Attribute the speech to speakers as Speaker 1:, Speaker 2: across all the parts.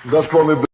Speaker 1: Господь me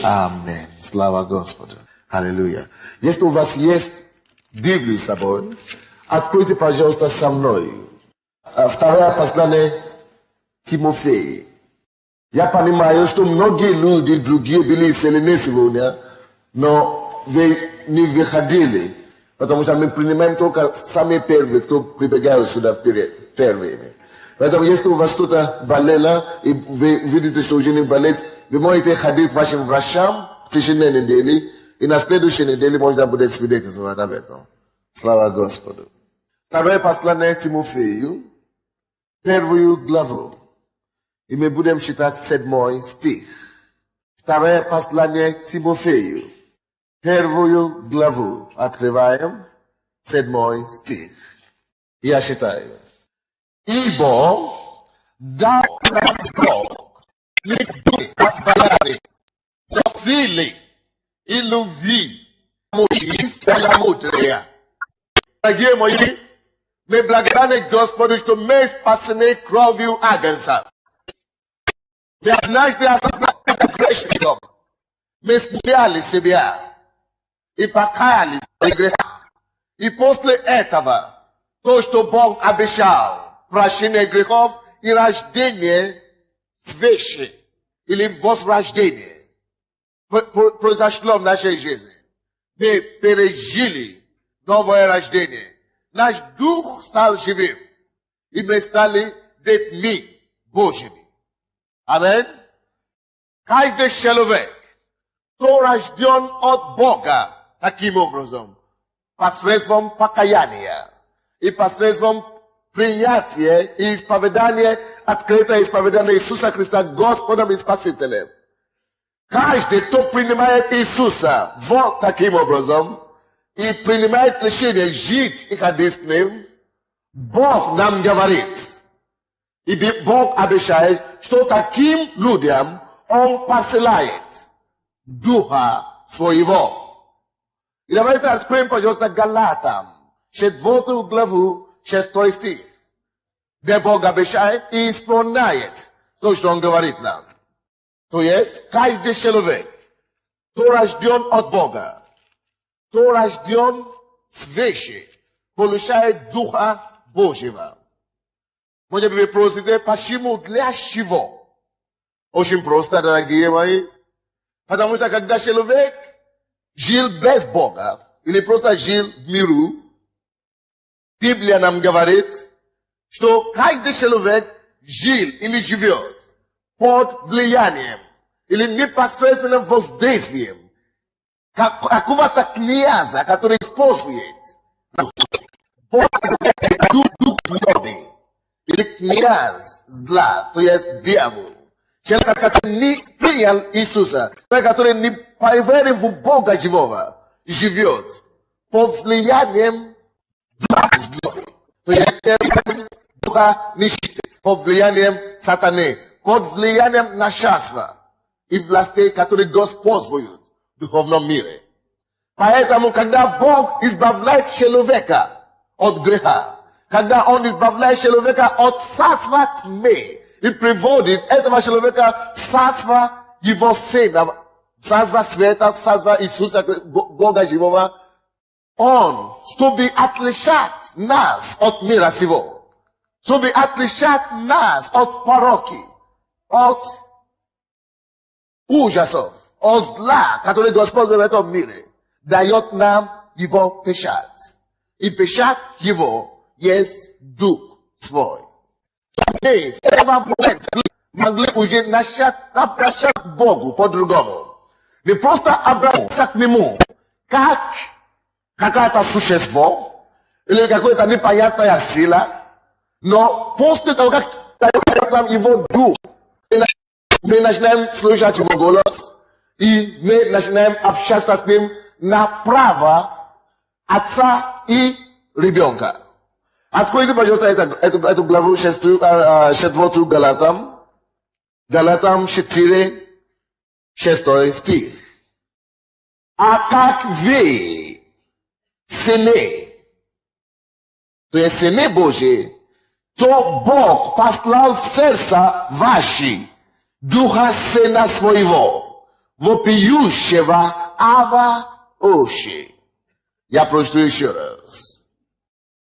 Speaker 1: Amen. Слава Господу. Аллилуйя. Если у вас есть Библию с собой, откройте, пожалуйста, со мной. Второе послание Тимофею. Я понимаю, что многие люди, другие были исцелены сегодня, но вы не выходили, потому что мы принимаем только самые первые, кто прибегают сюда вперед, первыми. Поэтому, если у вас что-то болело, и вы видите, что уже не болит, вы можете ходить к вашим врачам в течение недели, и на следующей неделе можно будет свидетельствовать об этом. Слава Господу. Второе послание Тимофею, 1 главу. И мы будем читать 7 стих. Второе послание Тимофею, 1 главу. Открываем, 7 стих. Я читаю. Ибо дал нам Бог не дух бояре, но силы и любви, целомудрия. Дорогие мои, мы благодарны Господу, что мы спасены кровью Агнца. Мы однажды осознали грешником. Мы смяли себя и покаялись в грехах. И после этого, то, что Бог обещал, прощение грехов и рождение свыше, или возрождение, произошло в нашей жизни. Мы пережили новое рождение. Наш дух стал живым, и мы стали детьми Божьими. Амин. Каждый человек, кто рожден от Бога, таким образом, посредством покаяния и посредством принятия и исповедания, открытое исповедание Иисуса Христа Господом и Спасителем. Каждый, кто принимает Иисуса вот таким образом и принимает решение жить и ходить с Ним, Бог нам говорит, и Бог обещает, что таким людям Он посылает Духа Своего. И давайте откроем, пожалуйста, Галатам, 4 главу, 6 стих, где Бог обещает и исполняет то, что Он говорит нам. То есть, каждый человек, кто рожден от Бога, кто рожден свыше, получает Духа Божьего. Может быть, вы просите, почему, для чего? Очень просто, дорогие мои. Потому что, когда человек жил без Бога, или просто жил в миру, Библия нам говорит, что каждый человек жил или живет под влиянием или непосредственным воздействием какого-то князя, который использует дух злобы или князь зла, то есть дьявол. Человек, который не принял Иисуса, человек, который не поверил в Бога живого, живет под влиянием духа злобы, то есть духа нищеты, под влиянием сатаны, под влиянием нашества и властей, которые господствуют в духовном мире. Поэтому, когда Бог избавляет человека от греха, когда Он избавляет человека от царства тьмы и приводит этого человека в царство Его Сына, в царство света, в царство Иисуса, Бога живого, Он, чтобы отличать нас от мира сего, Чтобы отличать нас от пороки, от ужасов, от зла, который Господь в этом мире дает нам его печать. И печать его есть Дух Свой. Мы с этого момента могли уже начать обращаться к Богу по-другому. Не просто обращаться к Нему, как какое-то существо, или какая-то непонятная сила, но после того, как дает нам его Дух, мы начинаем слушать его голос, и мы начинаем общаться с ним на право отца и ребенка. Откройте, пожалуйста, эту главу 4 Галатам. Галатам 4, 6 стих. А как вы сыны, то есть сыны Божьи, то Бог послал в сердца ваши Духа Сына Своего, вопиющего Ава Оши. Я прочту еще раз.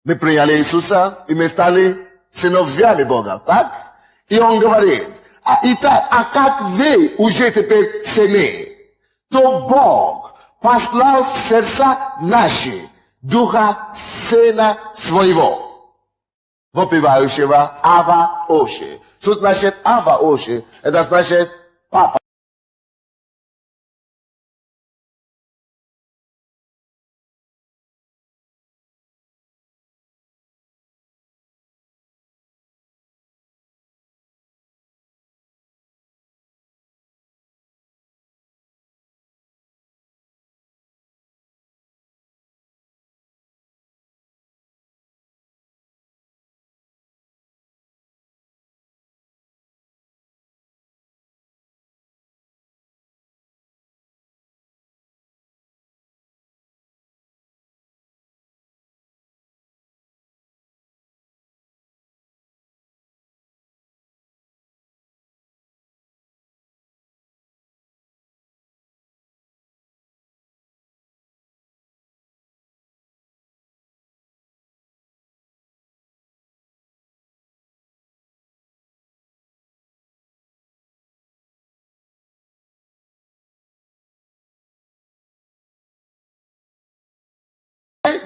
Speaker 1: Мы приняли Иисуса, и мы стали сыновьями Бога, так? И Он говорит, итак, а как вы уже теперь сыны, то Бог послал в сердца наши Духа Сына Своего, вопивающего Ава Оши. Что значит Ава Оши? Это значит папа.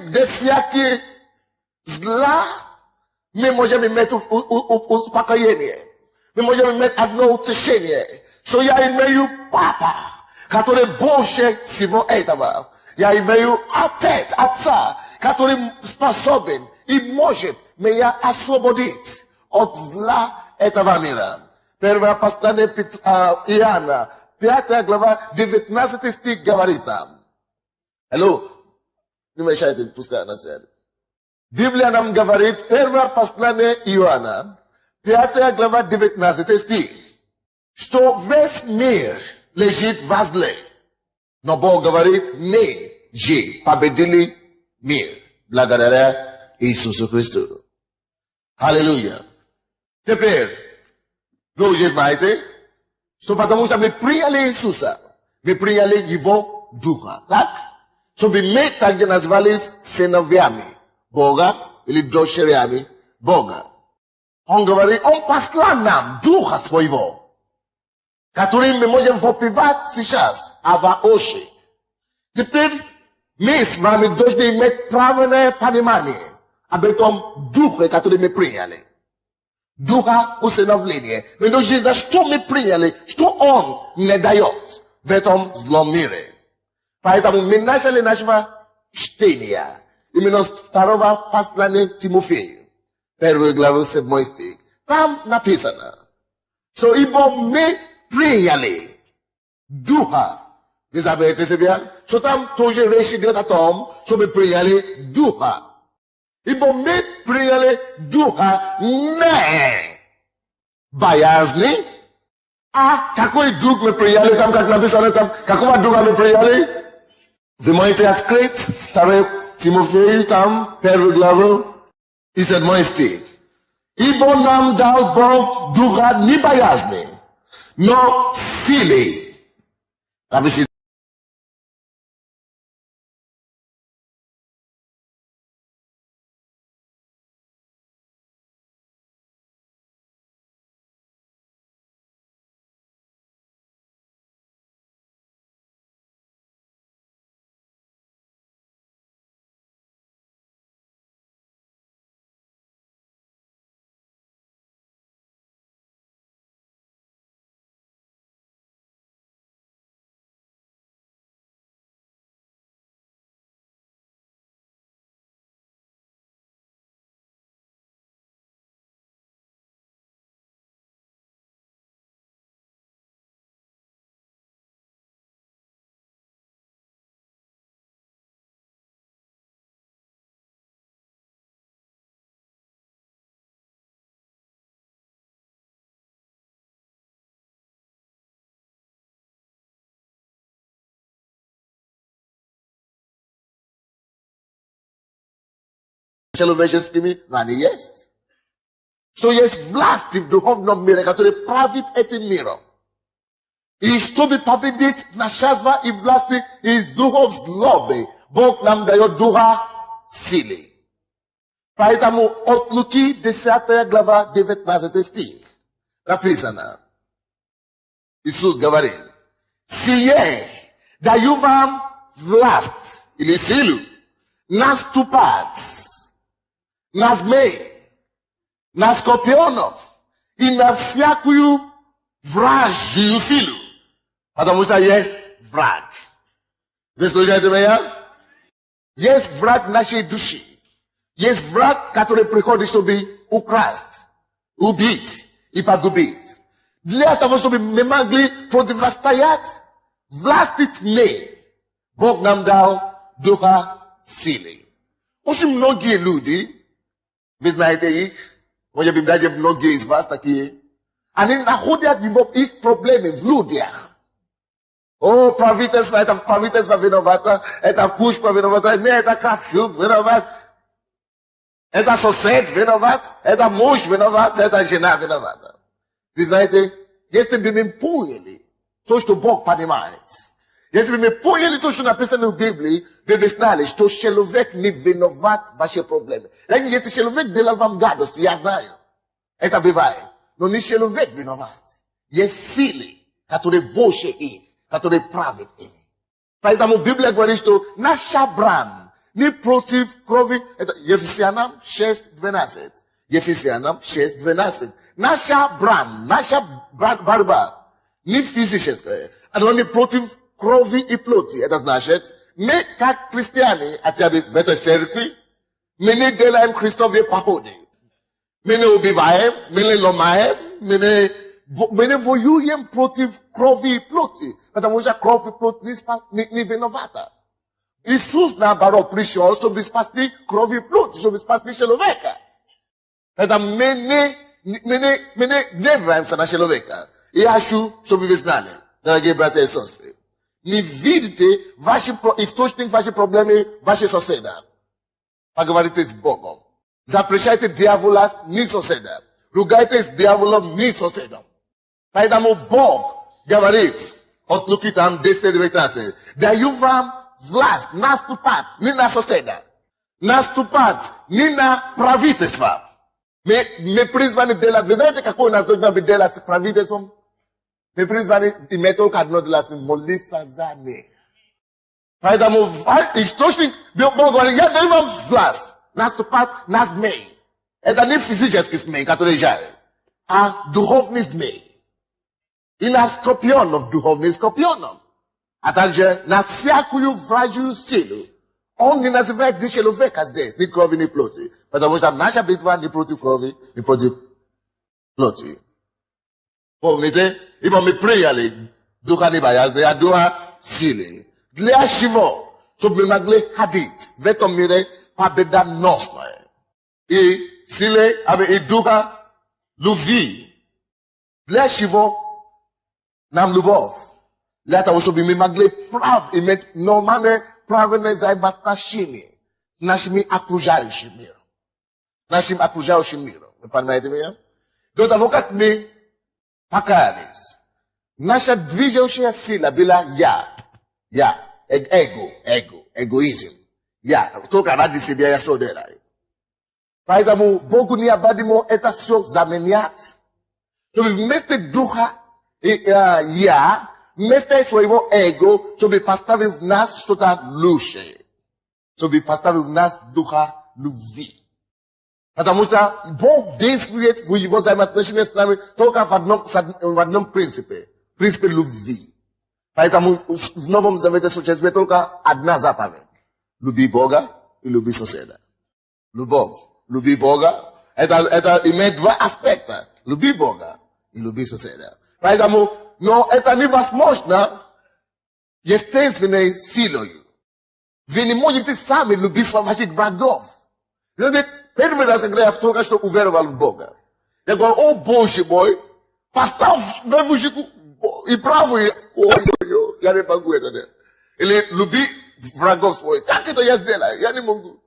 Speaker 1: До всяких зла мы можем иметь успокоение. Мы можем иметь одно утешение, что я имею папа, который больше всего этого. Я имею отца, который способен и может меня освободить от зла этого мира. Первое послание Иоанна, 5 глава, 19 стих говорит нам. Алло, не мешайте, пускай она сядет. Библия нам говорит, первое послание Иоанна, 5 глава, 19 стих, что весь мир лежит во зле. Но Бог говорит, мы же победили мир, благодаря Иисусу Христу. Аллилуйя. Теперь, вы уже знаете, что потому что мы приняли Иисуса, мы приняли Его Духа, так? Чтобы мы также назывались сыновьями Бога или дочерями Бога. Он говорит, Он послал нам Духа Своего, который мы можем вопивать сейчас, Ава Оши. Теперь мы с вами должны иметь правильное понимание об этом Духе, который мы приняли. Духа усыновления. Мы должны знать, что мы приняли, что Он не дает в этом злом мире. Поэтому мы начали нашего чтения именно с 2 послания Тимофею, 1 главу 7 стих. Там написано, что ибо мы приняли Духа. Вы забудете себя, что там тоже речь идет о том, что мы приняли Духа. Ибо мы приняли Духа не боязни, а какой Дух мы приняли, там как написано, там, какого Духа мы приняли? Вы можете открыть 2 Тимофею, там, 1 главу, и 7 стих. Ибо нам дал Бог Духа не боязни, но силы. Czeluwejewskimi nani jest. Co jest własny w duchownym mire, który prawić tym mirem. I żeby powiedzieć naszazwa i własny i duchów zloby, Bóg nam daje ducha sily. Поэтому от Луки 10 глава 19 стих написано. Иисус говорит, сие даю вам власть или силу наступать на змей, на скорпионов и на всякую вражью силу. Потому что есть враг. Вы слушаете меня? Есть враг нашей души. Есть враг, который приходит, чтобы украсть, убить и погубить. Для того, чтобы мы могли противостоять власти тьмы, Бог нам дал духа силы. Очень многие люди, вы знаете их, может быть, даже многие из вас такие, они находят их проблемы в людях. О, правительство, это правительство виновато, это кучка виновата, не, это Кравчук виноват, это сосед виноват, это муж виноват, это жена виновата. Вы знаете, если бы мы поняли то, что Бог понимает, если бы мы поняли то, что написано в Библии, вы бы знали, что человек не виноват в ваши проблемы. Если человек делал вам гадость, я знаю, это бывает, но не человек виноват. Есть силы, которые больше их, которые правят ими. Поэтому Библия говорит, что наша брань не против крови, это Ефесянам 6:12. Ефесянам 6:12. Наша брань, наша борьба не физическая, она не против крови и плоти. Это значит, мы как христиане, хотя бы в этой церкви, мы не делаем Христовые походы. Мы не убиваем, мы не ломаем, мы не воюем против крови и плоти, потому что кровь и плоть не виновата. Иисус, наоборот, пришел, чтобы спасти кровь и плоть, чтобы спасти человека. Это мы не гневаемся на человека. И я хочу, чтобы вы знали, дорогие братья и сестры, не видите источник вашей проблемы, ваши соседа. Поговорите с Богом. Запрещайте дьявола не соседа. Ругайтесь с дьяволом не соседом. Поэтому Бог говорит от Луки там 10:19. Даю вам власть наступать не на соседа, наступать не на правительство. Мы призваны делать, вы знаете, какое у нас должно быть делать с правительством? Мы призваны иметь только одно делать, молиться за них. Поэтому источник, Бог говорит, я даю вам власть наступать на змей. Это не физический змей, который жарит, а духовный змей. И на скорпионов, духовных скорпионов. А также на всякую вражью силу. Он не называет ни человека здесь, ни крови, ни плоти. Потому что наша битва не против крови, не против плоти. Помните? Ибо мы приняли духа небоязни, а духа силы. Для чего? Чтобы мы могли ходить в этом мире победоносно. И силы, и духа любви. Для чего? Нам любовь. Для того, чтобы мы могли иметь нормальные правильные взаимоотношения с нашими окружающим миром. Нашим окружающим миром. Вы понимаете меня? До того, как мы покаялись, наша движущая сила была эгоизм. Только ради себя я все делаю. Поэтому Богу необходимо это все заменять. Чтобы вместо духа вместо своего эго, чтобы поставить в нас что-то лучшее. Чтобы поставить в нас духа любви. Потому что Бог действует в его взаимоотношениях с нами только в одном принципе. Принципе любви. Поэтому в Новом Завете существует только одна заповедь. Люби Бога и люби соседа. Любовь. Люби Бога. Это имеет два аспекта. Люби Бога и люби соседа. Поэтому, но это невозможно естественной силой. Вы не можете сами любить ваших врагов. Знаете, первый раз, когда я только что уверовал в Бога, я говорю, о Боже мой, поставь левушку и правую. Ой, я не могу это делать. Или люби врагов своих. Как это я сделаю? Я не могу.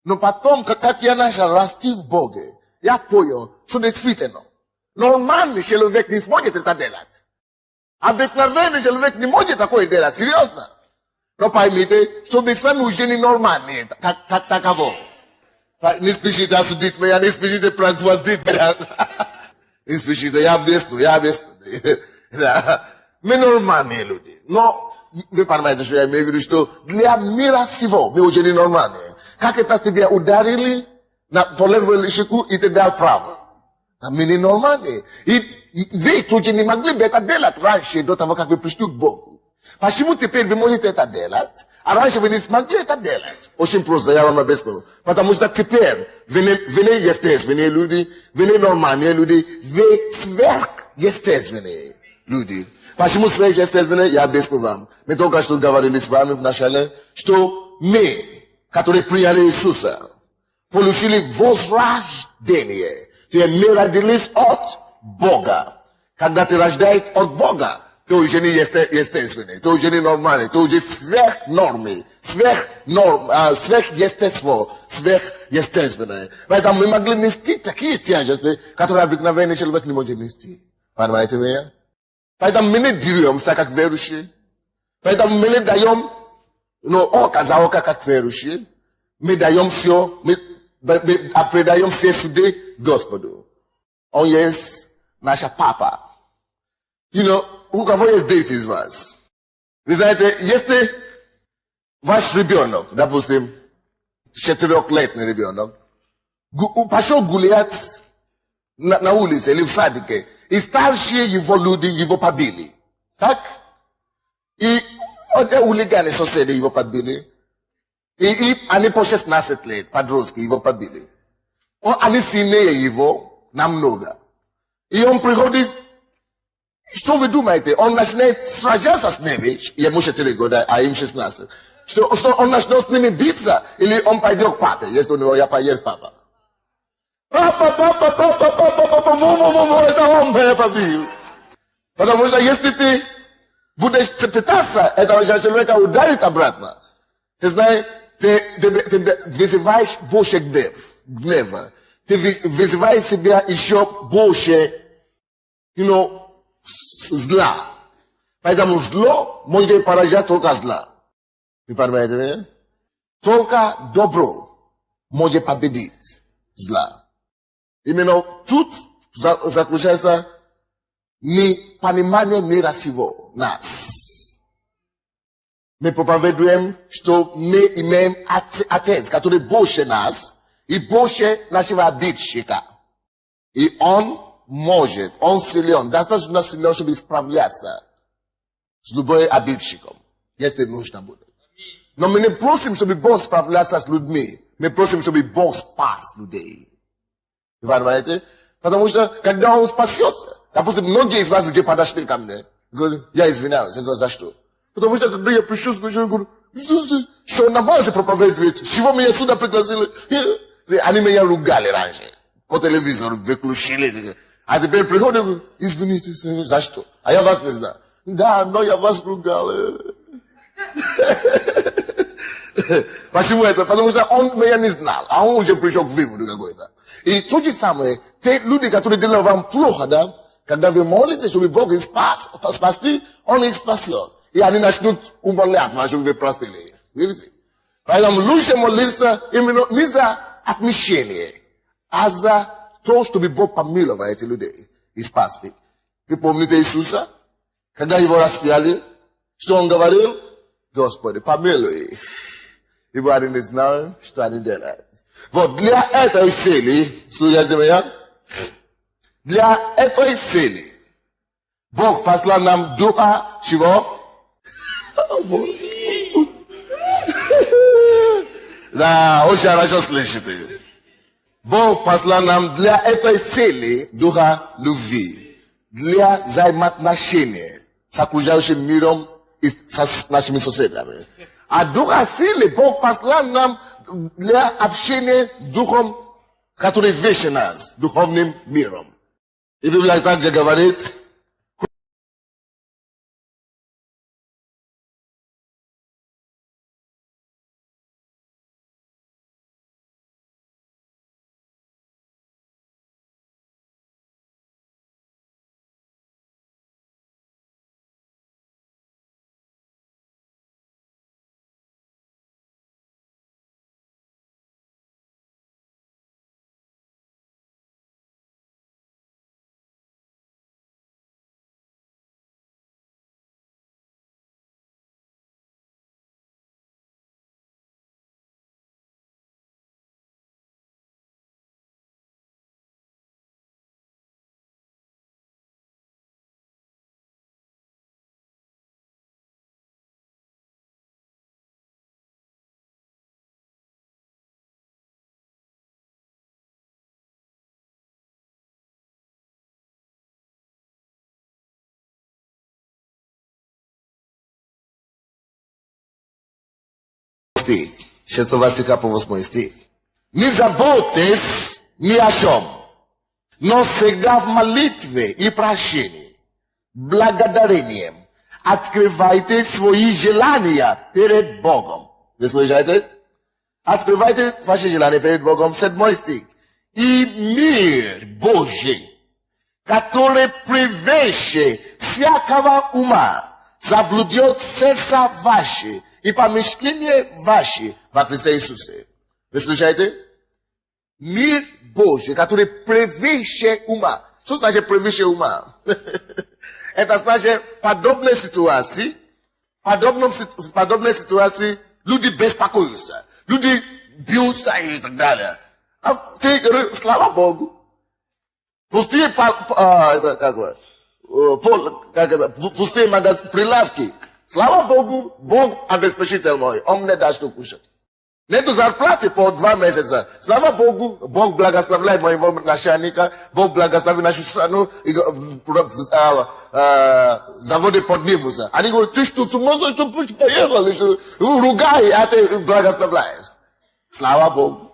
Speaker 1: Но потом, как я начал расти в Боге, я понял, что действительно, нормальный человек не сможет это делать. Обыкновенный человек не может такое делать, серьезно. Но поймите, что мы с вами уже не нормальные, как таково. Не спешите осудить меня, не спешите предвоздить меня. Не спешите, я объясню. Мы нормальные люди. Но, вы понимаете, что я имею в виду, что для мира сего мы уже не нормальные. Как это тебя ударили по левую щеку и ты дал право. Мы не нормальные. И вы тоже не могли бы это делать раньше, до того, как вы пришли к Богу. Почему теперь вы можете это делать, а раньше вы не смогли это делать? Очень просто, я вам объясню. Потому что теперь вы не естественные люди, вы не нормальные люди, вы сверхъестественные люди. Почему сверхъестественные? Я объясню вам. Мы только что говорили с вами в начале, что мы, которые приняли Иисуса, получили возрождение. То есть мы родились от Бога. Когда ты рождаешься от Бога, ты уже не естественный, ты уже не нормальный, ты уже сверхнормы, сверхъестество, сверхъестественное. Поэтому мы могли нести такие тяжести, которые обыкновенный человек не может нести. Понимаете меня? Поэтому мы не деремся, как верующие. Поэтому мы не даем, око за око, как верующие. Мы даем все, мы предаем все суды Господу. Он есть наш папа. У кого есть дети из вас? Вы знаете, если ваш ребенок, допустим, 4-летний ребенок, пошел гулять на улице или в садике, и старшие его люди его побили. Так? И хулиганы соседи его побили. И они по 16 лет, подростки его побили. Они сильнее его намного. И он приходит. Что вы думаете? Он начинает сражаться с ними, ему 4 года, а им 16. Что он начнет с ними биться, или он пойдет к папе, если у него есть папа. Папа, это он меня побил. Потому что если ты будешь пытаться этого человека ударить обратно, ты знаешь, ты вызываешь больше гнева. Ты вызываешь себя еще больше, зла. Поэтому зло может поражать только зла. Вы понимаете меня? Только добро может победить зла. Именно тут заключается непонимание мира сего нас. Мы проповедуем, что мы имеем Отец, который больше нас и больше нашего обидчика. И он силен, достаточно силен, чтобы справляться с любым обидчиком, если нужно будет. Но мы не просим, чтобы Бог справлялся с людьми. Мы просим, чтобы Бог спас людей. Вы понимаете? Потому что, когда Он спасется, допустим, многие из вас уже подошли ко мне, говорят, я извиняюсь. Я говорю, за что? Потому что, когда я пришел, я говорю, что на базе проповедует, чего меня сюда пригласили? Они меня ругали раньше. По телевизору выключили. А теперь приходят и говорят, извините, за что? А я вас не знаю. Да, но я вас ругал. Почему это? Потому что он меня не знал, а он уже пришел к выводу какой-то. И то же самое, те люди, которые делают вам плохо, да, когда вы молитесь, чтобы Бог их спасти, Он их спасет. И они начнут умолять вас, чтобы вы простили их. Видите? Поэтому лучше молиться именно не за отмещение, а за то, чтобы Бог помиловал этих людей и спас их. Вы помните Иисуса? Когда его распяли, что он говорил? Господи, помилуй их. Ибо они не знают, что они делают. Вот для этой цели, слушайте меня, для этой цели Бог послал нам Духа чего? Да, очень хорошо слышите. Бог послал нам для этой цели Духа любви, для взаимоотношения с окружающим миром и с нашими соседями. А Духа силы Бог послал нам для общения с Духом, который выше нас, духовным миром. И Библия также говорит, стих. 6 стиха по 8 стих. Не заботьтесь ни о чем, но всегда в молитве и прощении, благодарением, открывайте свои желания перед Богом. Вы слышите? Открывайте ваши желания перед Богом. 7 стих. И мир Божий, который превыше всякого ума, заблудит сердца ваши и помышления ваши во Христе Иисусе. Вы слышите? Мир Божий, который превыше ума. Что значит превыше ума? Это значит подобные ситуации, люди беспокоятся, люди бьются и так далее. А ты говоришь, слава Богу. Пустые пустые прилавки. Слава Богу, Бог обеспечитель мой, Он мне даст что кушать. Нету зарплаты по 2 месяца. Слава Богу, Бог благословляет моего начальника, Бог благословит нашу страну, и заводы поднимутся. Они говорят, ты что, с ума сошел, что поехал, ругай, а ты благословляешь. Слава Богу.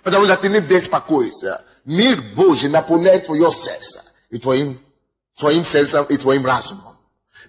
Speaker 1: Потому что ты не беспокойся. Мир Божий наполняет твое сердце, и твоим сердцем, и твоим разумом.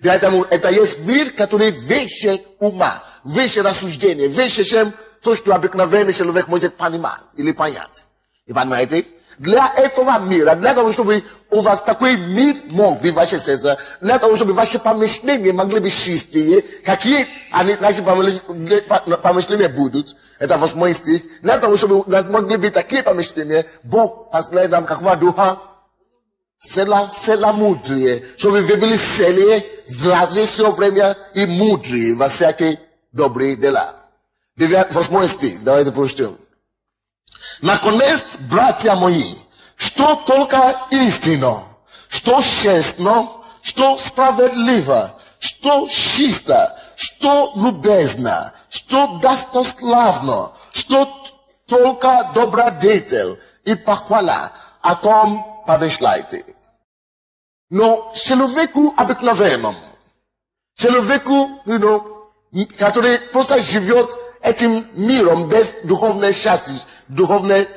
Speaker 1: Поэтому это есть мир, который выше ума, выше рассуждения, выше, чем то, что обыкновенный человек может понимать или понять. И понимаете? Для этого мира, для того, чтобы у вас такой мир мог быть в ваше сердце, для того, чтобы ваши помышления могли быть чистые, какие наши помышления будут, это 8 стих, для того, чтобы у нас могли быть такие помышления, Бог послает нам какого духа? Целомудрие, чтобы вы были целые, здравые все время и мудрые во всякие добрые дела. 8 стих, давайте прочтем. Наконец, братья мои, что только истинно, что честно, что справедливо, что чисто, что любезно, что достославно, что только добродетель и похвала, о том помышляйте. Но человеку обыкновенному, человеку, который просто живет этим миром без духовной счастья, духовной,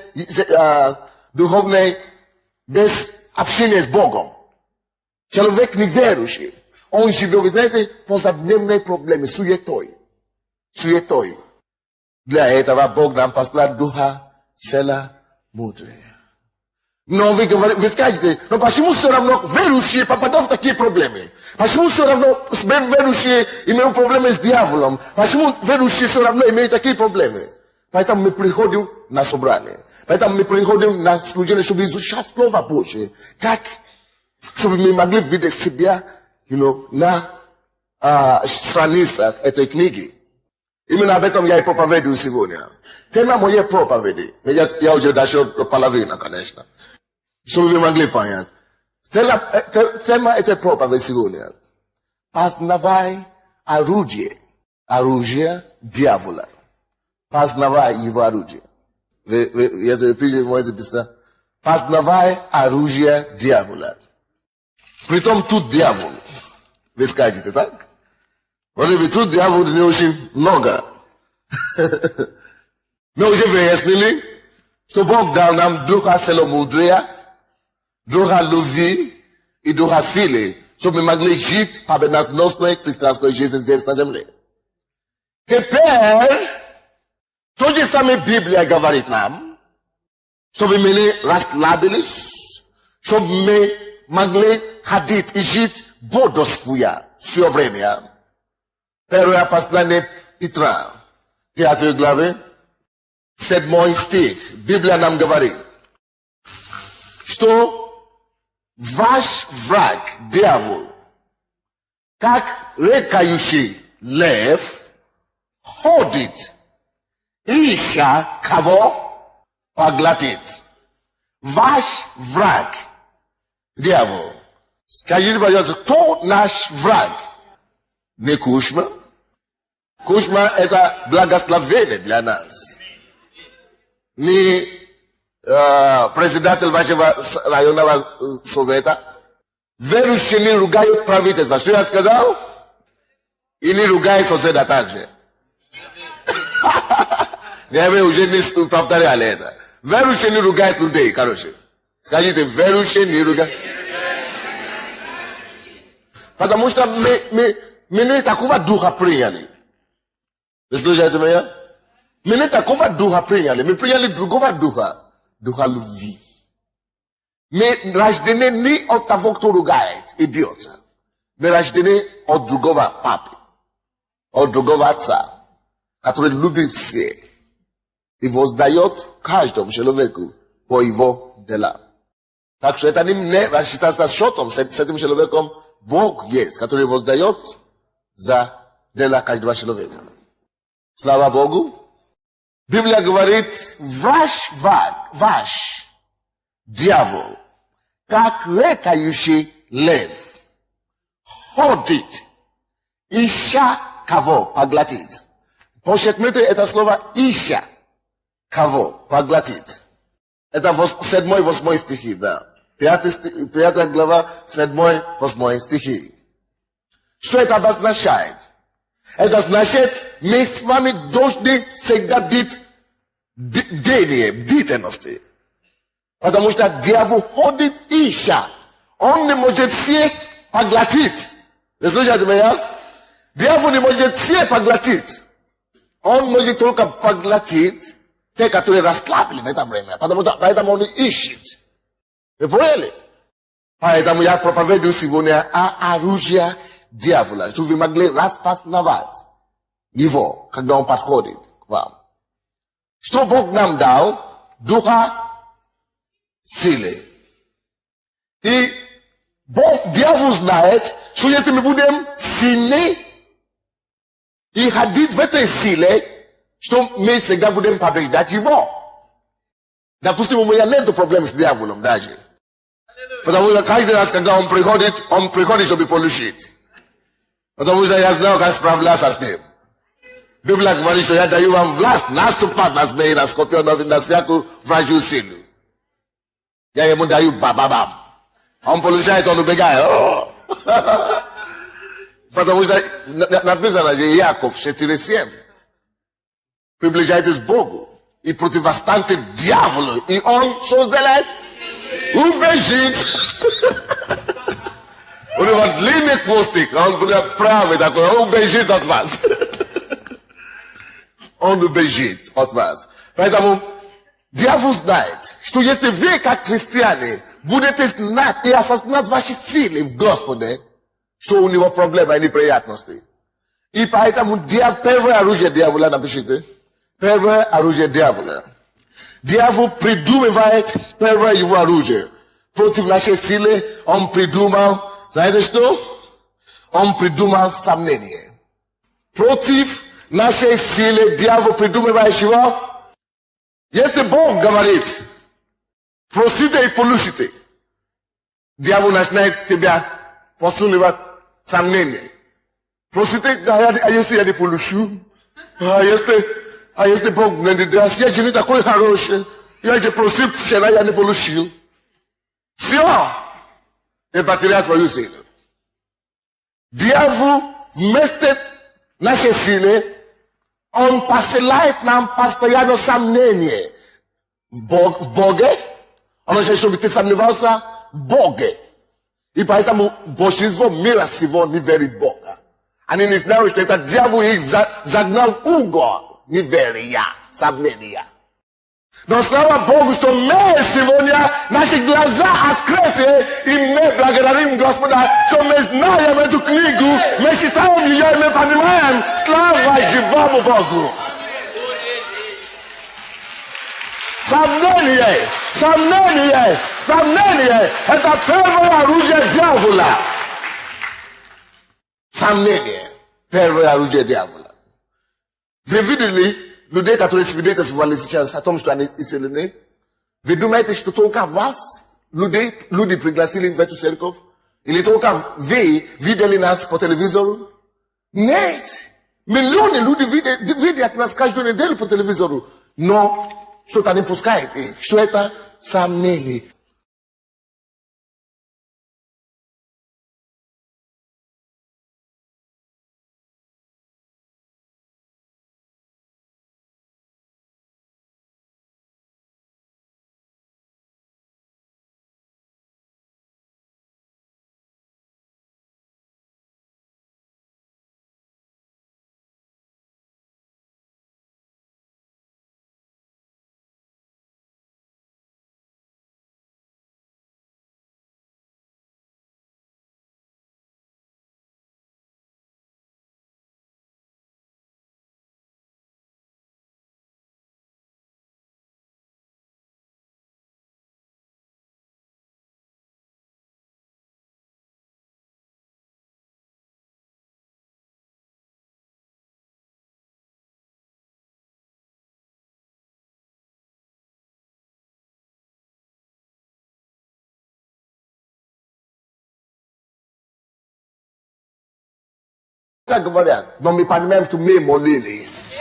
Speaker 1: без общения с Богом. Человек неверующий, он живет, вы знаете, повседневные проблемы, суетой. Для этого Бог нам послал духа целомудрия. Но вы скажете, но почему все равно верующие попадают в такие проблемы? Почему все равно верующие имеют проблемы с дьяволом? Почему верующие все равно имеют такие проблемы? Поэтому мы приходим на собрание. Поэтому мы приходим на служение, чтобы изучать Слово Божие. Как, чтобы мы могли видеть себя, на страницах этой книги. Именно об этом я и проповедую сегодня. Тема моей проповеди. Я уже дошел до половины, конечно. Чтобы вы могли понять. Тема этой проповеди сегодня. Познавай орудие. Оружие дьявола. Познавай его орудие. Если вы можете писать. Познавай оружие дьявола. Притом тут дьявол. Вы скажете, так? Может быть, тут дьявол не очень много. Мы уже выяснили, что Бог дал нам духа целомудрия, духа любви и духа силы, чтобы мы могли жить победоносной христианской жизнью здесь на земле. Теперь, то же самое Библия говорит нам, чтобы мы не расслабились, чтобы мы могли ходить и жить бодрствуя все время. Первое послание Петра, 5 главы, 7 стих. Библия нам говорит, что ваш враг, дьявол, как рыкающий лев, ходит, ища кого поглотит. Ваш враг, дьявол. Скажите, пожалуйста, кто наш враг? Не Кушма. Кушма – это благословение для нас. Не председатель вашего районного совета. Верующие не ругают правительство. Что я сказал? И не ругают соседа также. Nieme ujeni paftare aleta. Verusheni rugai today, karoshe. Скажите, верующие ругают. Потому что мы не такого духа приняли. Вы слышите меня? Мы не такого духа приняли. Мы приняли другого духа. Духа любви. Мы рождены не от того, кто ругает и бьется. Мы рождены от другого папы. От другого отца, который любит всех. И воздает каждому человеку по его делам. Так что это не рассчитаться счетом с этим человеком. Бог есть, который воздает за дела каждого человека. Слава Богу. Библия говорит, ваш дьявол, как рыкающий лев, ходит, ища кого поглотит. Подчеркните это слово ища кого поглотит. Это 7-8 стихи, да. 5 глава, 7-8 стихи. Что это обозначает? Это значит, мы с вами должны всегда быть бдительности. Потому что дьявол ходит ища. Он не может всех поглотить. Вы слышите меня? Дьявол не может всех поглотить. Он может только поглотить те, которые расслаблены в это время. Поэтому он ищет. Вы поняли? Поэтому я проповедую сегодня о оружии дьявола, чтобы вы могли распознавать его, когда он подходит к вам. Что Бог нам дал? Духа силы. И дьявол знает, что если мы будем сильны и ходить в этой силе, что мы всегда будем побеждать его. Допустим, у меня нет проблем с дьяволом даже. Потому что каждый раз, когда он приходит, чтобы получить. Потому что я знаю, как справляться с ним. Библия говорит, что я даю вам власть наступать на змеи, на скорпионов и на всякую вражью силу. Я ему даю бам-бам-бам. Он получает, он убегает. Потому что написано, что Яков 4:7. Приближайтесь к Богу и противостаньте дьяволу. И он что сделает? Убежит. У него длинный хвостик, он будет правый такой, он убежит от вас. Он убежит от вас. Поэтому дьявол знает, что если вы, как христиане, будете знать и осознать ваши силы в Господе, что у него проблемы и неприятности. И поэтому первое оружие дьявола, напишите, первое оружие дьявола. Дьявол придумывает первое его оружие. Против нашей силы он придумал, знаете что? Он придумал сомнение. Против нашей силы дьявол придумывает чего? Если Бог говорит, просите и получите, дьявол начинает тебя посунывать сомнение. Просите, а если я не получу? А если Бог не даст, я же не такой хороший, я же просил вчера, я не получил. Все. И потерял твою силу. Дьявол вместо нашей силы, он посылает нам постоянно сомнение в Боге. Он хочет, чтобы ты сомневался в Боге. И поэтому большинство мира сего не верит в Бога. Они не знают, что это дьявол их загнал в угол неверия, сомнения. Но слава Богу, что мы сегодня, наши глаза открыты, и мы благодарим Господа, что мы знаем эту книгу, мы читаем ее, и мы понимаем, слава живому Богу. Сомнение, это первое оружие дьявола. Сомнение, первое оружие дьявола. Вы видели людей, которые свидетельствовали сейчас о том, что они исцелены? Вы думаете, что только вас люди пригласили в эту церковь? Или только вы видели нас по телевизору? Нет. Миллионы людей видят нас каждую неделю по телевизору. Но что-то не пускает их. Что это? Сомнение. Tak говорят, но мы понимаем, что мы молились.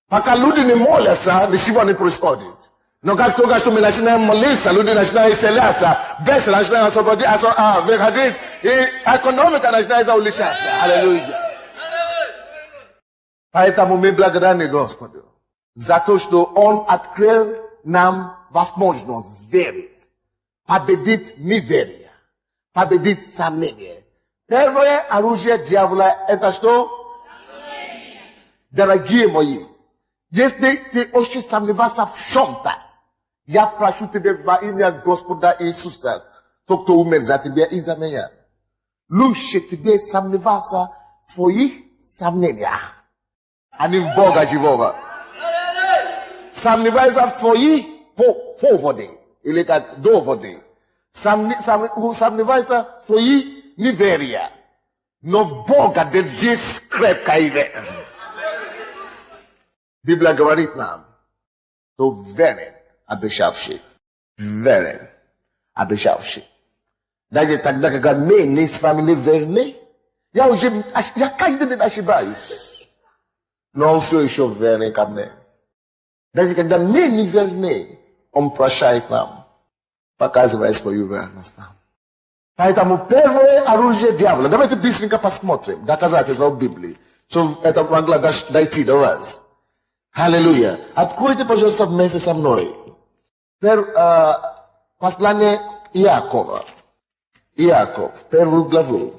Speaker 1: Пока люди не молятся, ничего не происходит. Но как только что мы начинаем молиться, люди начинают исцеляться, бесы начинают выходить, и экономика начинает улучшаться. Аллилуйя. Поэтому мы благодарны Господу за то, что Он открыл нам возможность верить, победить неверие, победить сомнение. Первое оружие дьявола – это что? Дорогие мои, если ты очень сомневался в чем-то, я прошу тебя во имя Господа Иисуса, тот, кто умер за тебя и за меня. Лучше тебе сомневаться в своих сомнениях, а не в Бога живого. Сомневайся в своих поводы, или как доводы. Сомневайся в своих неверия. Но в Бога держись крепко и верно. Библия говорит нам, что верен обещавший. Верен обещавший. Даже тогда, когда мы не с вами не верны, я каждый день ошибаюсь. Но он все еще верен ко мне. Даже когда мы не верны, он прощает нам, показывая свою верность нам. Поэтому первое оружие дьявола. Давайте быстренько посмотрим доказательства в Библии, чтобы это могло дойти до вас. Аллилуйя. Откройте, пожалуйста, вместе со мной. Послание Иакова. Иаков, первую главу.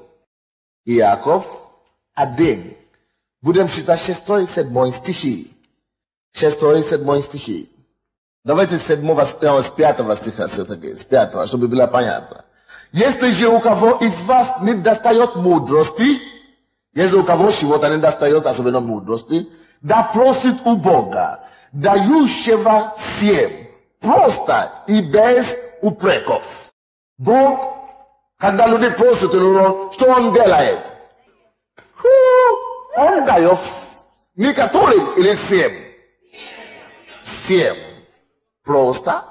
Speaker 1: Иаков 1. Будем читать 6 и 7 стихи. 6 и 7 стихи. Давайте с 5 стиха все-таки, с 5, чтобы было понятно. Если же у кого из вас не достает мудрости, если у кого чего-то не достает, особенно мудрости, да просит у Бога, дающего всем, просто и без упреков. Бог, когда люди просят у него, что он делает? Он дает некоторым или всем? Всем. Просто.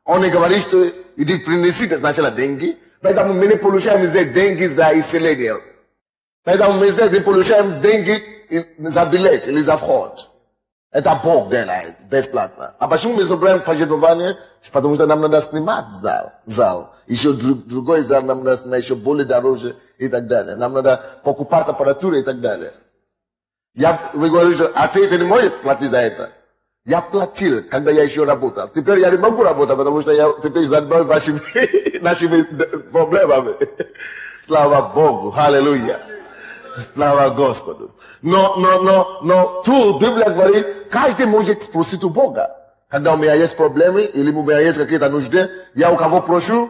Speaker 1: Он не говорит, что иди принесите сначала деньги, поэтому мы не получаем здесь деньги за исцеление. Поэтому мы здесь не получаем деньги за билет или за вход. Это Бог делает бесплатно. А почему мы собираем пожертвования? Потому что нам надо снимать зал. Еще другой зал нам надо снимать, еще более дороже и так далее. Нам надо покупать аппаратуру и так далее. Вы говорите, а ты не можешь платить за это? Я платил, когда я еще работал. Теперь я не могу работать, потому что я теперь занимаюсь нашими проблемами. Слава Богу, аллилуйя. Слава Господу. Но тут Библия говорит, каждый может спросить у Бога. Когда у меня есть проблемы, или у меня есть какие-то нужды, я у кого прошу?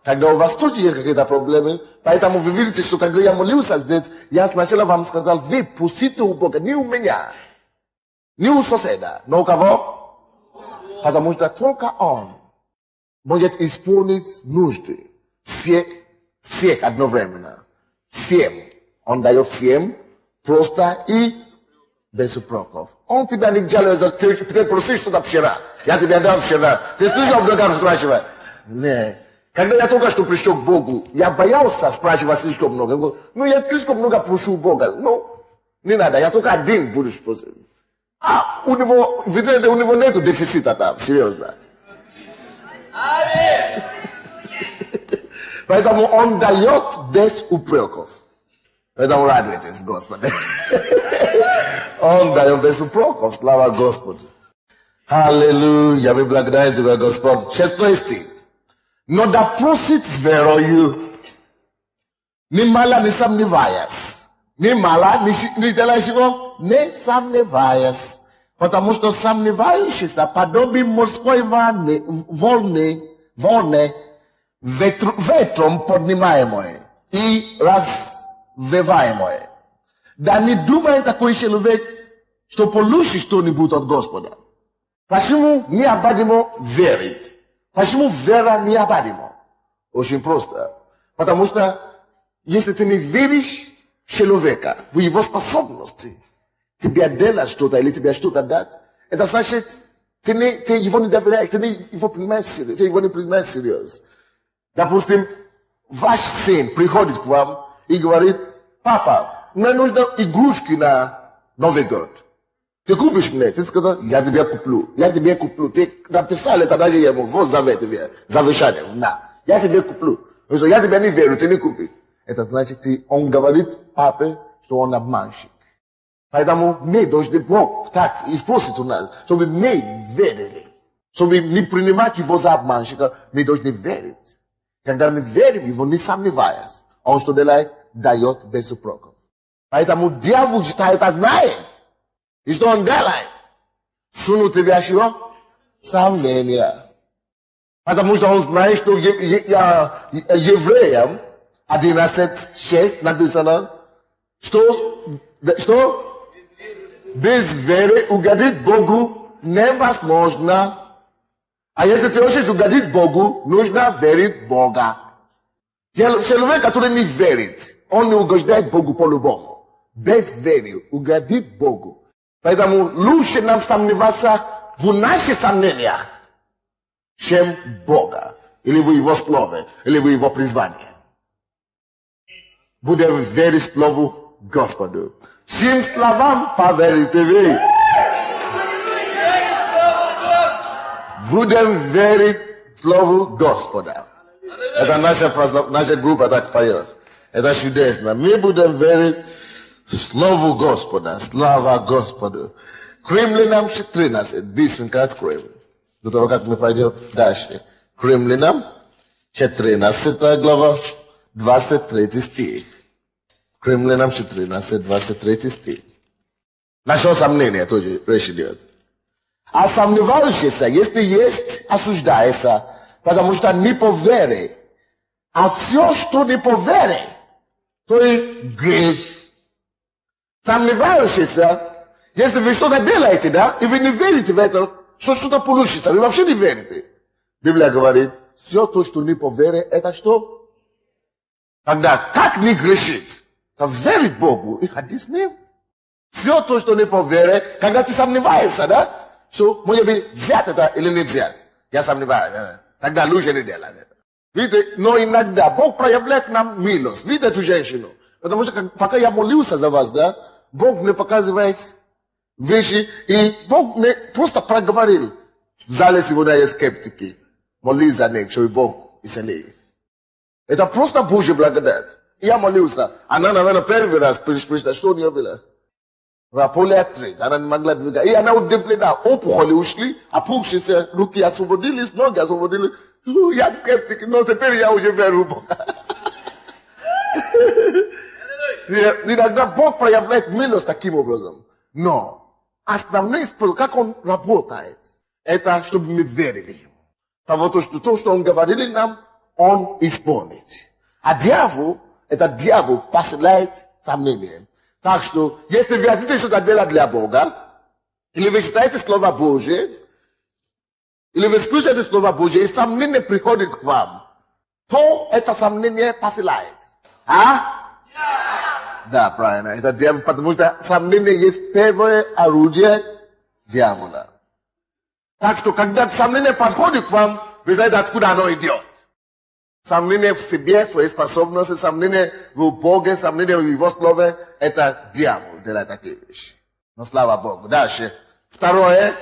Speaker 1: Когда у вас тоже есть какие-то проблемы, поэтому вы видите, что когда я молился здесь, я сначала вам сказал, вы просите у Бога, не у меня. Не у соседа, но у кого? Потому что только Он может исполнить нужды всех одновременно. Всем. Он дает всем просто и без упреков. Он тебя не жалуется, ты просишь что-то вчера. Я тебе дал вчера. Ты слишком много спрашиваешь. Не. Когда я только что пришел к Богу, я боялся спрашивать слишком много. Ну, я слишком много прошу Бога. Ну, не надо, я только один буду спросить. А у него, видите, у него нету дефицита там, серьезно. Поэтому он дает без упреков. Поэтому радуйтесь, Господи. Он дает без упреков, слава Господу. Аллилуйя, мы благодарим Тебя, Господь. 6 стих. Но да просит с верою, немало не сомневаясь. Немало не делаешь его, не сомневаясь. Потому что сомневающийся подобие морской волны, ветром поднимаемой и развиваемой. Да не думает такой человек, что получит что-нибудь от Господа. Почему необходимо верить? Почему вера необходима? Очень просто. Потому что если ты не веришь в человека, в его способности, тебе делать что-то или тебе что-то дать, это значит, ты его не доверяешь, ты его принимаешь всерьез. Допустим, ваш сын приходит к вам и говорит: папа, мне нужна игрушки на Новый год. Ты купишь мне? Ты сказал: я тебе куплю. Ты написал это даже ему, вот завещание, на. Я тебе куплю. Он говорит: я тебя не верю, ты не купишь. Это значит, он говорит папе, что он обманщик. Поэтому мы должны, Бог так и спросит у нас, чтобы мы верили. Чтобы не принимать его за обманщика, мы должны верить. Когда мы верим его, не сомневаясь, он что делает? Дает без упреков. Поэтому дьявол это знает. И что он делает? Сунул тебя что? Сомнения. Потому что он знает, что евреям 11:6 написано, что без веры угодить Богу невозможно. А если ты хочешь угодить Богу, нужно верить в Бога. Человек, который не верит, он не угождает Богу по-любому. Без веры угодить Богу. Поэтому лучше нам сомневаться в наших сомнениях, чем Бога, или в Его Слове, или в Его призвании. Будем верить Слову Господу. Чьим словам поверите вы? Будем верить Слову Господа. Это наша группа так поет. Это чудесно. Мы будем верить Слову Господа. Слава Господу. Римлянам 13. Быстренько откроем. До того, как мы пойдем дальше. Римлянам 14 глава, 23 стих. Римлянам 14, 23 стих. Наше сомнение тоже речь идет. А сомневающийся, если есть, осуждается, потому что не по вере. А все, что не по вере, то и грех. Сомневающийся, если вы что-то делаете, да, и вы не верите в это, что что-то получится, вы вообще не верите. Библия говорит, все то, что не по вере, это что? Тогда как не грешить? Верить Богу и ходить с Ним. Все то, что не по вере, когда ты сомневаешься, да? Что, может быть, взять это или не взять? Я сомневаюсь. Тогда лучше не делать это. Видите, но иногда Бог проявляет нам милость. Видите эту женщину? Потому что пока я молился за вас, да, Бог мне показывает вещи, и Бог мне просто проговорил. В зале сегодня есть скептики. Молись за них, чтобы Бог исцелил. Это просто Божья благодать. Я молился. Она, наверное, первый раз пришла. Что у нее было? Полиатрит. Она не могла двигаться. И она удивлена. Опухоли ушли, опухшиеся руки освободились, ноги освободились. Я скептик, но теперь я уже верю в Бога. Иногда Бог проявляет милость таким образом. Но основной способ, как Он работает, это чтобы мы верили Ему. Того, то, что Он говорил нам, Он исполнит. А дьявол, этот дьявол посылает сомнения. Так что, если вы хотите что-то делать для Бога, или вы читаете Слово Божие, или вы слушаете Слово Божие, и сомнение приходит к вам, то это сомнение посылает. А? Да, правильно. Это дьявол, потому что сомнение есть первое орудие дьявола. Так что, когда сомнение подходит к вам, вы знаете, откуда оно идет. Сомнение в себе, своей способности, сомнение в Боге, сомнение в Его Слове, это дьявол делает такие вещи. Но слава Богу. Дальше. Второе.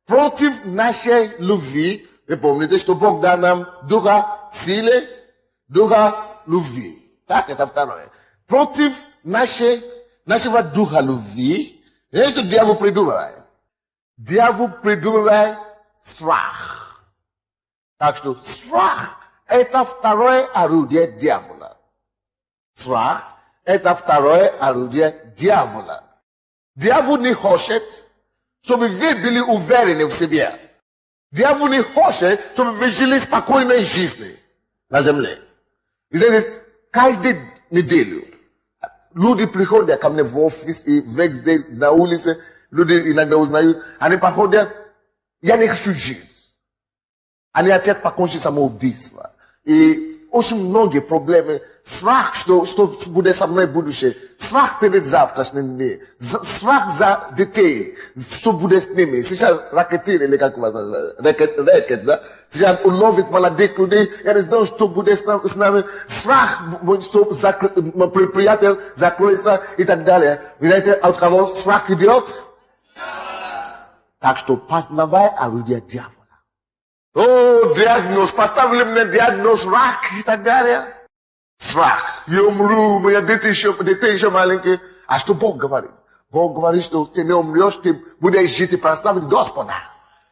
Speaker 1: Против нашей любви. Вы помните, что Бог дал нам духа силы, духа любви. Так, это второе. Против нашего духа любви. Знаете, что дьявол придумывает? Дьявол придумывает страх. Так что страх — это второе орудие дьявола. Страх — это второе орудие дьявола. Дьявол не хочет, чтобы вы были уверены в себе. Дьявол не хочет, чтобы вы жили спокойной жизнью на земле. И знаете, каждую неделю люди приходят ко мне в офис и везде на улице, люди иногда узнают, они приходят, я не хочу жить. Они хотят покончить самоубийство. И очень многие проблемы. Страх, что будет со мной в будущем. Страх перед завтрашним днем. Страх за детей, что будет с ними. Сейчас ракетир, или как вас называют, рэкет, да? Сейчас он ловит молодых людей, я не знаю, что будет с нами. Страх, что предприятие закроется и так далее. Вы знаете, от кого страх идет? Так что познавай орудие дьявола. О, диагноз, поставили мне диагноз рак и так далее. Страх. Я умру, мои дети еще маленькие. А что Бог говорит? Бог говорит, что ты не умрешь, ты будешь жить и прославить Господа.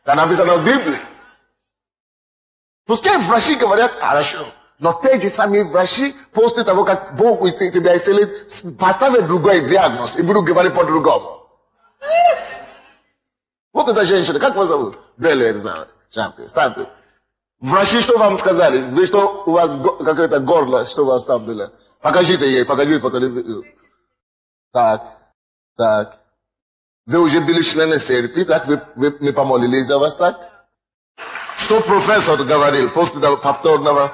Speaker 1: Это написано в Библии. Пускай врачи говорят, хорошо. Но те же сами врачи, после того, как Бог тебя исцелит, поставят другой диагноз и будут говорить по-другому. Вот эта женщина, как вас зовут? Белая, не знаю. Станьте. Врачи что вам сказали? Вы что, у вас какое-то горло, что у вас там было? Покажите ей, покажите по телевизору. Так. Вы уже были члены церкви, так? Мы помолились за вас, так? Что профессор говорил после того повторного?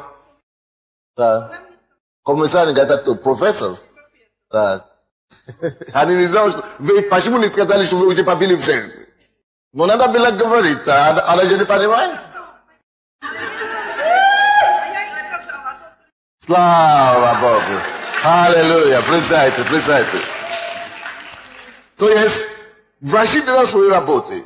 Speaker 1: Так. Комиссар говорит, это профессор? Так. Они не знают, что... Вы почему не сказали, что вы уже побили в церкви? Но надо было говорить, она же не понимает. Слава Богу. Аллилуйя. Представьте. То есть, врачи делают свои работы.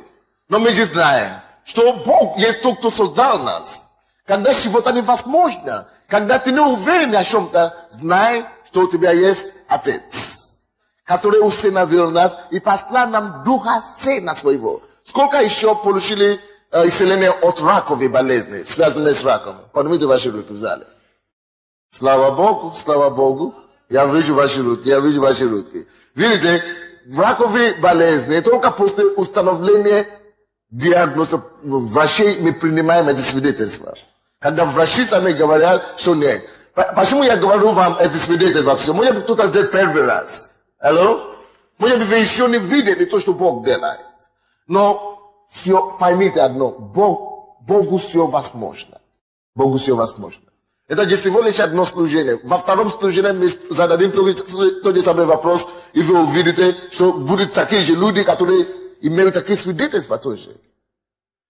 Speaker 1: Но мы же знаем, что Бог есть тот, кто создал нас. Когда чего-то невозможно, когда ты не уверен о чем-то, знай, что у тебя есть Отец, который усыновил нас и послал нам Духа Сына Своего. Сколько еще получили исцеление от раковой болезни, связанной с раком? Поднимите ваши руки в зале. Слава Богу. Я вижу ваши руки. Видите, в раковой болезни, только после установления диагноза врачей мы принимаем эти свидетельства. Когда врачи сами говорят, что нет. Почему я говорю вам эти свидетельства? Может быть, кто-то сделает первый раз. Алло? Может быть, вы еще не видели то, что Бог делает. Но все, поймите одно, Богу все возможно. Это же всего лишь одно служение. Во втором служении мы зададим тот же самый вопрос, и вы увидите, что будут такие же люди, которые имеют такие свидетельства тоже.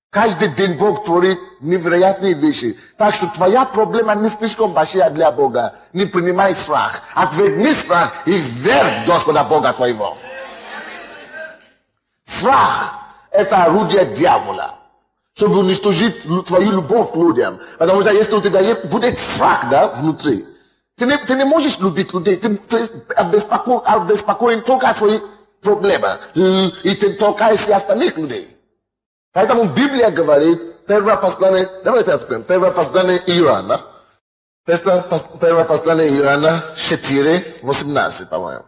Speaker 1: Каждый день Бог творит невероятные вещи. Так что твоя проблема не слишком большая для Бога. Не принимай страх. Отвергни страх и верь в Господа Бога твоего. Страх – это орудие дьявола, чтобы уничтожить твою любовь к людям. Потому что если у тебя будет страх, да, внутри, ты не можешь любить людей, ты обеспокоен только о своих проблемах, и ты толкаешься остальных людей. Поэтому Библия говорит, первое послание, давайте откроем, первое послание Иоанна, первое послание Иоанна 4:18, по-моему.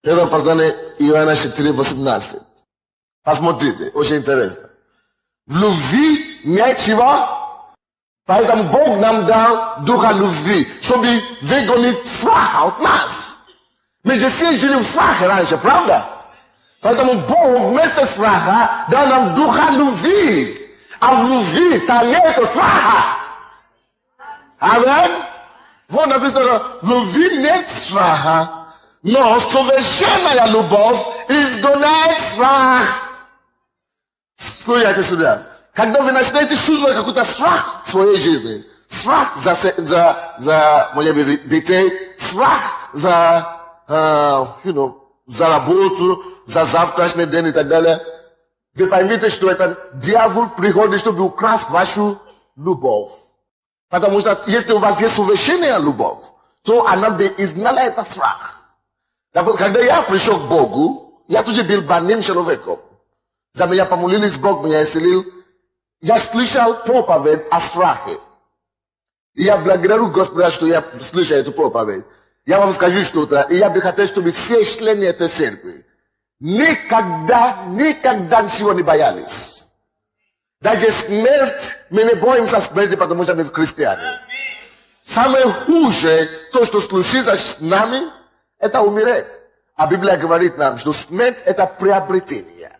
Speaker 1: Первое послание Иоанна 4:18. Посмотрите, очень интересно. В любви нет чего? Поэтому Бог нам дал духа любви, чтобы выгонить страх от нас. Мы же все жили в страхе раньше, правда? Поэтому Бог вместо страха дал нам духа любви. А в любви там нет страха. Аминь? Вот написано, в любви нет страха, но совершенная любовь изгоняет страх. Слушайте сюда. Когда вы начинаете чувствовать какой-то страх в своей жизни, страх за может быть, детей, страх за работу, за завтрашний день и так далее, вы поймите, что это дьявол приходит, чтобы украсть вашу любовь. Потому что если у вас есть совершенная любовь, то она бы изгнала этот страх. Когда я пришел к Богу, я тоже был больным человеком. За меня помолились, Бог меня исцелил. Я слышал проповедь о страхе. И я благодарю Господа, что я слышал эту проповедь. Я вам скажу что-то, и я бы хотел, чтобы все члены этой церкви никогда ничего не боялись. Даже смерть, мы не боимся смерти, потому что мы христиане. Самое худшее, то, что случится с нами, это умереть. А Библия говорит нам, что смерть – это приобретение.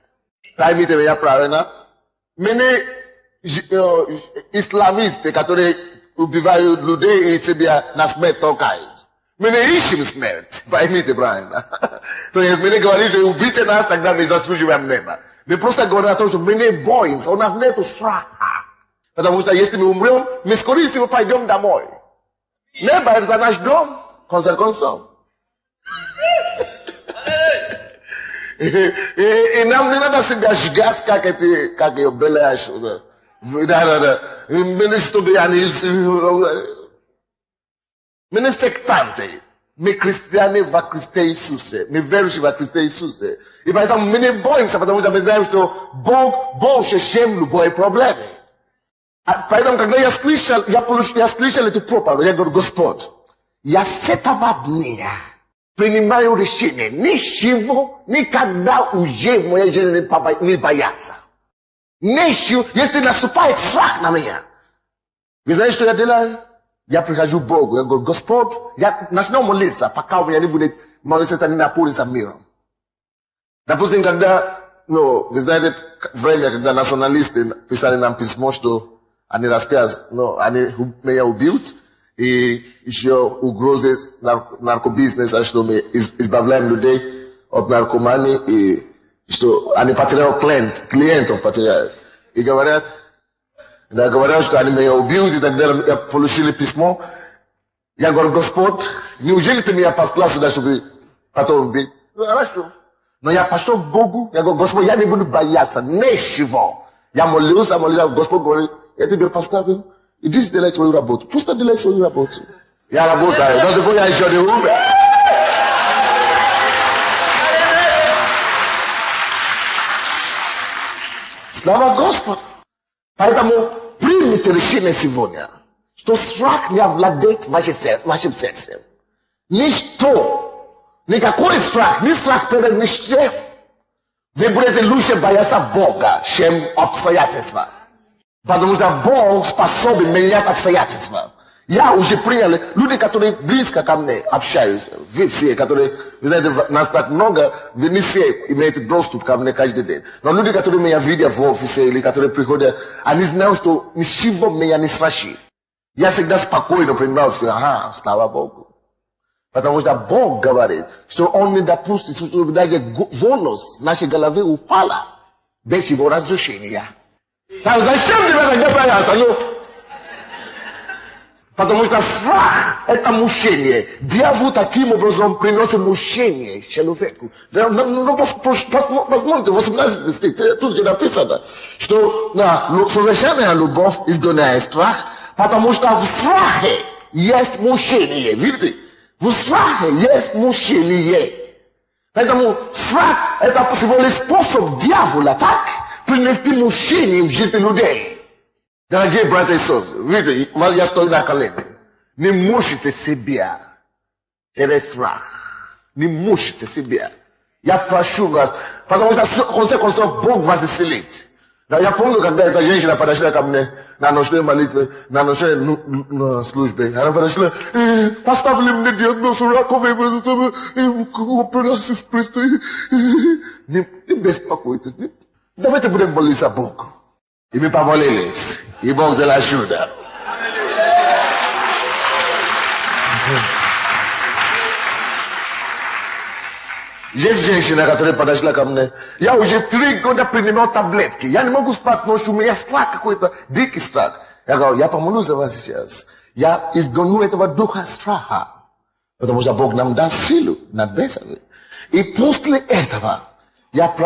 Speaker 1: Поймите меня правильно. Мы не исламисты, которые убивают людей, и себя на смерть толкают. Мы не ищем смерть, поймите правильно. То есть мы не говорим, что убейте нас, тогда мы заслуживаем небо. Мы просто говорим о том, что мы не боимся, у нас нет страха. Потому что если мы умрем, мы скорее всего пойдем домой. Небо это наш дом, в конце концов. И нам не надо себя сжигать, как ее беляешь. Мы не сектанты, мы христиане во Христе Иисусе, мы верующие во Христе Иисусе. И поэтому мы не боимся, потому что мы знаем, что Бог больше, чем любой проблемы. Поэтому, когда я слышал эту проповедь, я говорю, Господь, я с этого дня принимаю решение ничего никогда уже в моей жизни не бояться. Ничего, если наступает страх на меня. Вы знаете, что я делаю? Я прихожу к Богу, я говорю, Господь, я начну молиться, пока у меня не будет молиться, не наполнится миром. Допустим, когда, вы знаете, время, когда националисты писали нам письмо, что они рассказывают, они меня убьют, и еще угрозы наркобизнеса, что мы избавляем людей от наркомании, и что они потеряют клиентов потеряют. И говорят, что они меня убьют, и тогда я получили письмо. Я говорю, Господь, неужели ты меня послал сюда, чтобы потом убить? Хорошо. Но я пошел к Богу, я говорю, Господь, я не буду бояться ничего. Я молился, Господь говорит, я тебя поставил, иди сделай свою работу. Просто делай свою работу. Я работаю, но такой я еще не умер. Слава Господу. Поэтому примите решение сегодня, что страх не овладеет вашим сердцем. Ничто, никакой страх, ни страх перед ничем. Вы будете лучше бояться Бога, чем обстоятельства. Потому что Бог способен менять обстоятельства. Я уже принял, люди, которые близко ко мне общаются, вы все, которые, вы знаете, нас так много, вы не все имеете доступ ко мне каждый день. Но люди, которые меня видят в офисе, или которые приходят, они знают, что ничего меня не страшит. Я всегда спокойно принимаю все, слава Богу. Потому что Бог говорит, что Он не допустит, что даже волос нашей головы упала без Его разрешения. Так зачем тебе тогда бояться? Потому что страх – это мучение. Дьявол таким образом приносит мучение человеку. Посмотрите, 18 стих, тут же написано, что совершенная любовь изгоняет страх, потому что в страхе есть мучение. Видите? В страхе есть мучение. Поэтому страх – это всего лишь способ дьявола, так? Принести мучение в жизни людей. Дорогие братья и сестры, видите, я стою на колене. Не мучите себя через страх. Не мучите себя. Я прошу вас, потому что в конце концов Бог вас исцелит. Я помню, когда эта женщина подошла ко мне на ночной молитве, на ночной службе. Она подошла, поставили мне диагноз раковой операции в приступе. Не беспокойтесь. Давайте будем молиться Богу. И мы помолились. И Бог сделал чудо. Есть женщина, которая подошла ко мне. Я уже 3 года принимал таблетки. Я не могу спать ночью, у меня страх какой-то, дикий страх. Я говорю, я помолюсь за вас сейчас. Я изгоню этого духа страха. Потому что Бог нам даст силу над бесами. И после этого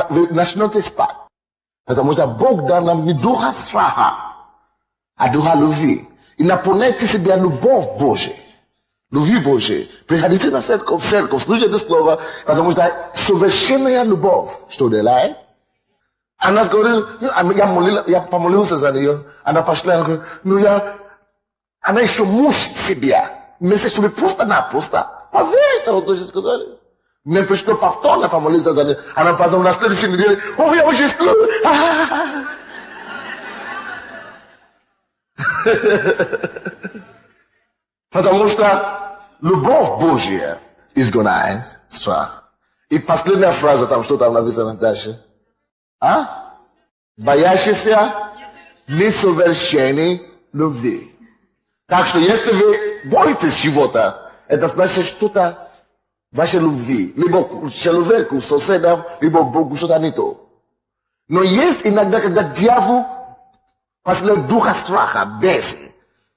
Speaker 1: вы начнете спать. Потому что Бог дал нам не духа страха, а духа любви. И наполняйте себя любовь Божией. Любви Божией. Приходите на церковь, слушайте слово, потому что совершенная любовь, что делает. Она говорит, я помолился за нее. Она пошла, она говорит, она еще мучит себя. Вместо чтобы просто-напросто поверить того, что сказали. Мне пришло повторно помолиться за нее. Она потом на следующей неделе, я очень сплю. Потому что любовь Божья изгоняет страх. И последняя фраза, там что там написано дальше? Боящийся несовершенной любви. Так что если вы боитесь чего-то, это значит что-то в вашей любви. Либо к человеку, соседям, либо к Богу что-то не то. Но есть иногда, когда дьявол посылает духа страха, бесы.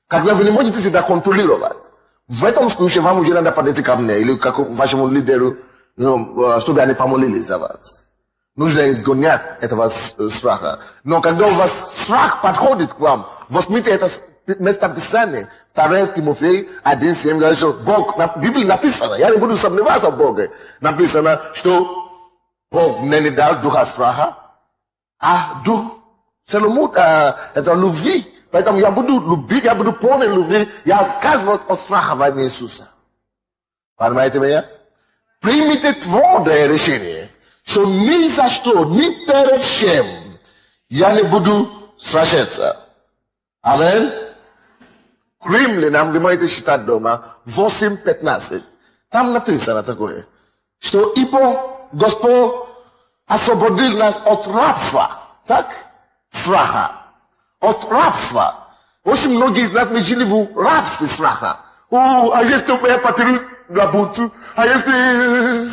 Speaker 1: Когда вы не можете себя контролировать. В этом случае вам уже надо подойти ко мне или к вашему лидеру, чтобы они помолились за вас. Нужно изгонять этого страха. Но когда у вас страх подходит к вам, возьмите это место Писания, 2 Тимофея 1:7 говорит, что Бог, в Библии написано, я не буду сомневаться в Боге, написано, что Бог не дал духа страха, а дух это любви. Поэтому я буду любить, я буду полный любви, я отказываюсь от страха во имя Иисуса. Понимаете меня? Примите твердое решение, что ни за что, ни перед чем я не буду страшиться. Амин? К Римлянам, вы можете читать дома, 8:15. Там написано такое, что ибо Господь освободил нас от рабства, так? Страха. От рабства. Очень многие из нас мы жили в рабстве страха. А если я потеряюсь работу, а если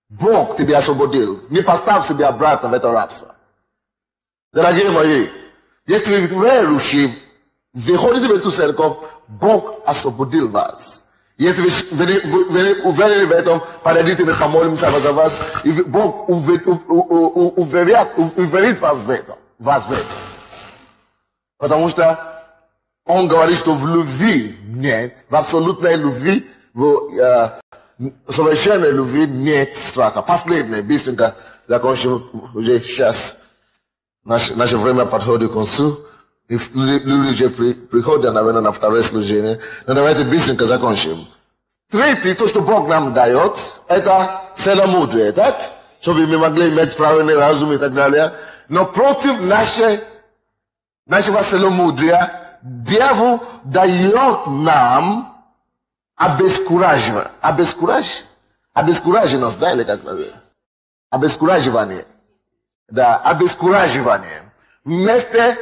Speaker 1: Бог тебя освободил, не поставь себя обратно в это рабство. Дорогие мои, если вы верующие, вы ходите в эту церковь, Бог освободил вас. Если вы уверены в этом, подойдите, мы помолимся за вас, и Бог уверит вас в этом. Потому что Он говорит, что в любви нет, в абсолютной любви, в совершенной любви нет страха. Последнее, быстренько закончим уже сейчас. Наше время подходит к концу. И люди уже приходят, наверное, на второе служение. Но давайте быстренько закончим. Третье, то, что Бог нам дает, это целомудрие, так? Чтобы мы могли иметь правильный разум и так далее. Но против нашего целомудрия дьявол дает нам обескураженность, да, или как называется? Обескураживание. Да, обескураживание. Вместо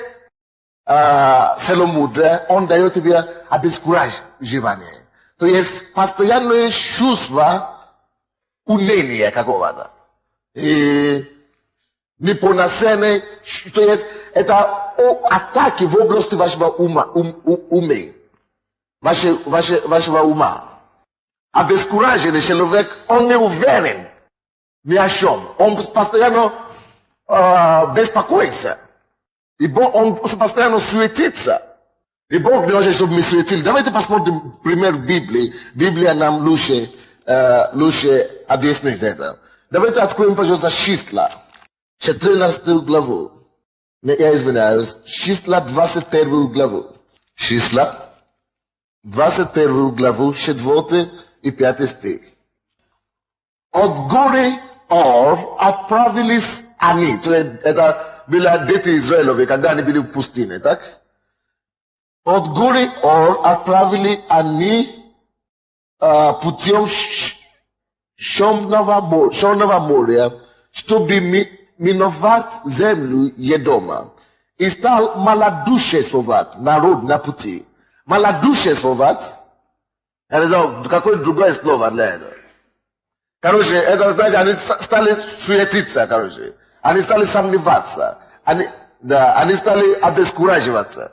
Speaker 1: целомудрия он дает тебе обескураживание. То есть постоянное чувство уныния какого-то. И неполноценное, то есть это атаки в области вашего ума. Обескураженный человек, он не уверен ни о чем. Он постоянно беспокоится. И он постоянно суетится. И Бог не хочет, чтобы мы суетили. Давайте посмотрим пример в Библии. Библия нам лучше объяснит это. Давайте откроем, пожалуйста, числа. 14 главу. Я извиняюсь. Числа 21 главу. Числа 21 главу, 4 и 5 стих. От горы Ор отправились они. Это были дети Израилевы, когда они были в пустыне, так? От горы Ор отправили они путем Черного моря, чтобы миновать землю Едома. И стал малодушествовать народ на пути. Малодушествовать, я не знаю, какое другое слово для этого. Короче, это значит, они стали суетиться, короче. Они стали сомневаться. Они стали обескураживаться.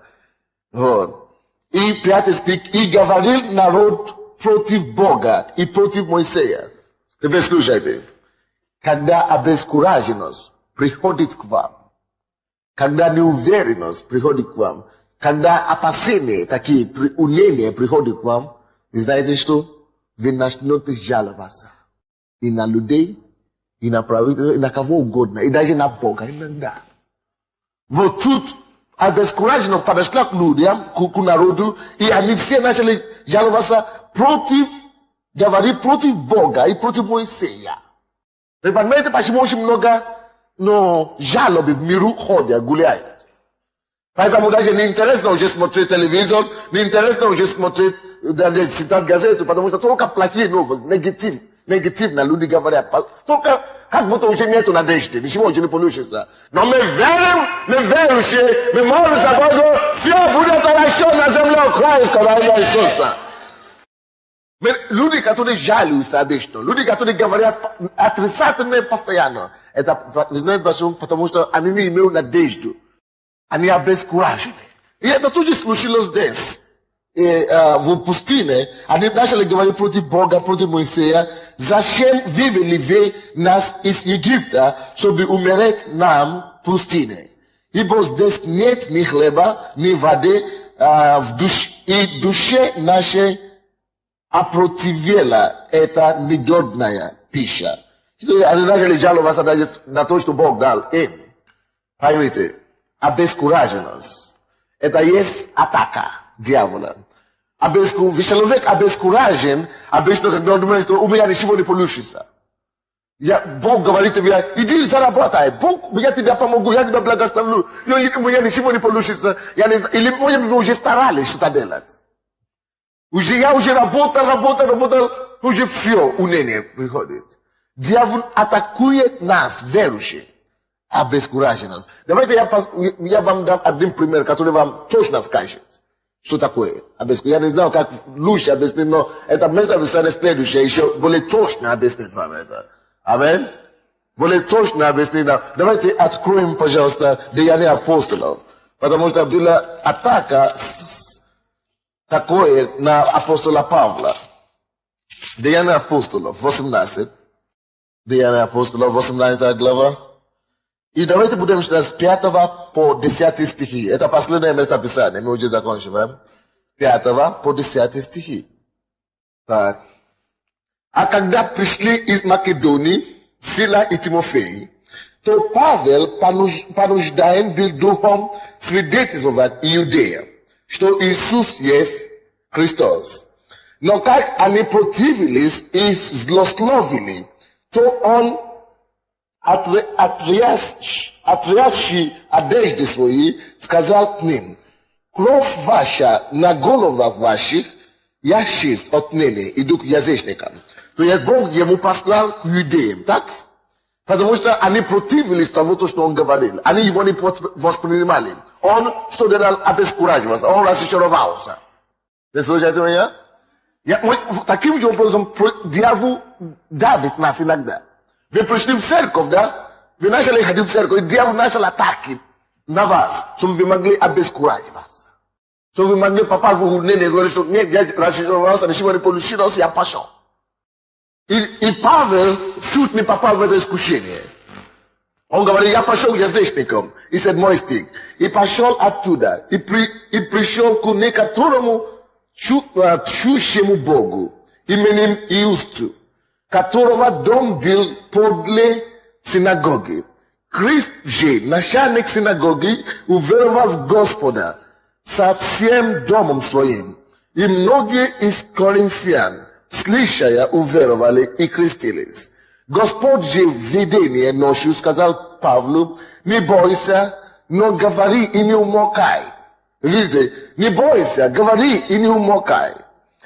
Speaker 1: Вот. И 5 стих. И говорил народ против Бога и против Моисея. Теперь слушайте. Когда обескураженность приходит к вам, когда неуверенность приходит к вам, когда опасения, такие уныние приходит к вам, вы знаете что? Вы начнете жаловаться. И на людей, и на правительство, и на кого угодно, и даже на Бога иногда. Вот тут обескураженность подошла к людям, к народу, и они все начали жаловаться против, говорить против Бога и против Моисея. Вы понимаете, почему очень много жалоб в миру ходят, гуляют. Поэтому даже не интересно уже смотреть телевизор, не интересно уже смотреть, даже читать газету, потому что только плохие новости, негатив. негативно люди говорят. Только как будто уже нету надежды, ничего уже не получится. Но мы верим, мы верующие, мы молимся Богу, все будет хорошо на земле украинского во имя Иисуса. Люди, которые жалуются обычно, люди, которые говорят отрицательно постоянно, это, вы знаете почему? Потому что они не имеют надежду. Они обескуражены. И это тоже случилось здесь. В пустыне, они начали говорить против Бога, против Моисея. Зачем вывели вы нас из Египта, чтобы умереть нам в пустыне? Ибо здесь нет ни хлеба, ни воды, и душе нашей опротивела эта негодная пища. Они начали жаловаться на то, что Бог дал им. Поймите, обескураженность. Это есть атака дьявола. Человек обескуражен, обычно, когда он думает, что у меня ничего не получится. Бог говорит тебе, иди заработай, Бог, я тебе помогу, я тебя благословлю, но у меня ничего не получится. Или, может быть, вы уже старались что-то делать. Я уже работал, уже все, уныние приходит. Дьявол атакует нас, верующих, обескураженность. Давайте я вам дам один пример, который вам точно скажет, что такое обескураженность. Я не знаю, как лучше объяснить, но это место в следующее, еще более точно объяснить вам это. Амин? Более точно объяснить нам. Давайте откроем, пожалуйста, Деяния апостолов. Потому что была атака такое на апостола Павла. Деяния апостолов, 18. Деяния апостолов, 18 глава. И давайте будем читать с 5 по 10 стихи. Это последнее место Писания, мы уже закончим. 5 по 10 стихи. Так. А когда пришли из Македонии Сила и Тимофей, то Павел понуждаем был духом свидетельствовать Иудеям, что Иисус есть Христос. Но как они противились и злословили, то он, отрясши одежды свои, сказал к ним: кровь ваша на головах ваших я чист отныне, иду к язычникам. То есть Бог ему послал к иудеям, так? Потому что они противились того, что он говорил. Они его не воспринимали. Он что делал? Обескураживался, он разочаровался. Вы слушаете меня? Таким же образом дьявол давит нас иногда. Вы пришли в церковь, да? Вы начали ходить в церковь, и дьявол начал атаки на вас, чтобы вы могли обескураживаться. Чтобы вы могли попасть в уныние и говорить, что нет, я разочаровался, ничего не получилось, я пошел. И Павел чуть не попал в это искушение. Он говорит, я пошел к язычникам, и 7 стих, и пошел оттуда, и пришел к некоторому чущему Богу, именем Иусту, которого дом был подле синагоги. Христ же, начальник синагоги, уверовал в Господа со всем домом своим, и многие из коринфян, слышая, уверовали и крестились. Господь же в видении ночью сказал Павлу: не бойся, но говори и не умолкай. Видите, не бойся, говори и не умолкай.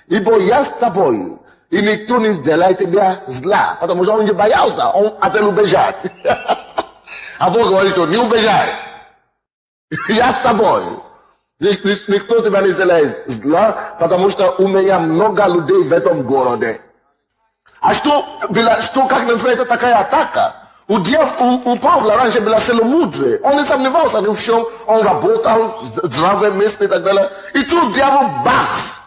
Speaker 1: Ибо я с тобою, и никто не сделает тебя зла. Потому что он не боялся, он хотел убежать. А Бог говорит, что не убежай. Я с тобой. Никто тебя не сделает зла, потому что у меня много людей в этом городе. А как называется такая атака? У Павла раньше была целомудрие. Он не сомневался ни в чем. Он работал, здравое место и так далее. И тут дьявол бац!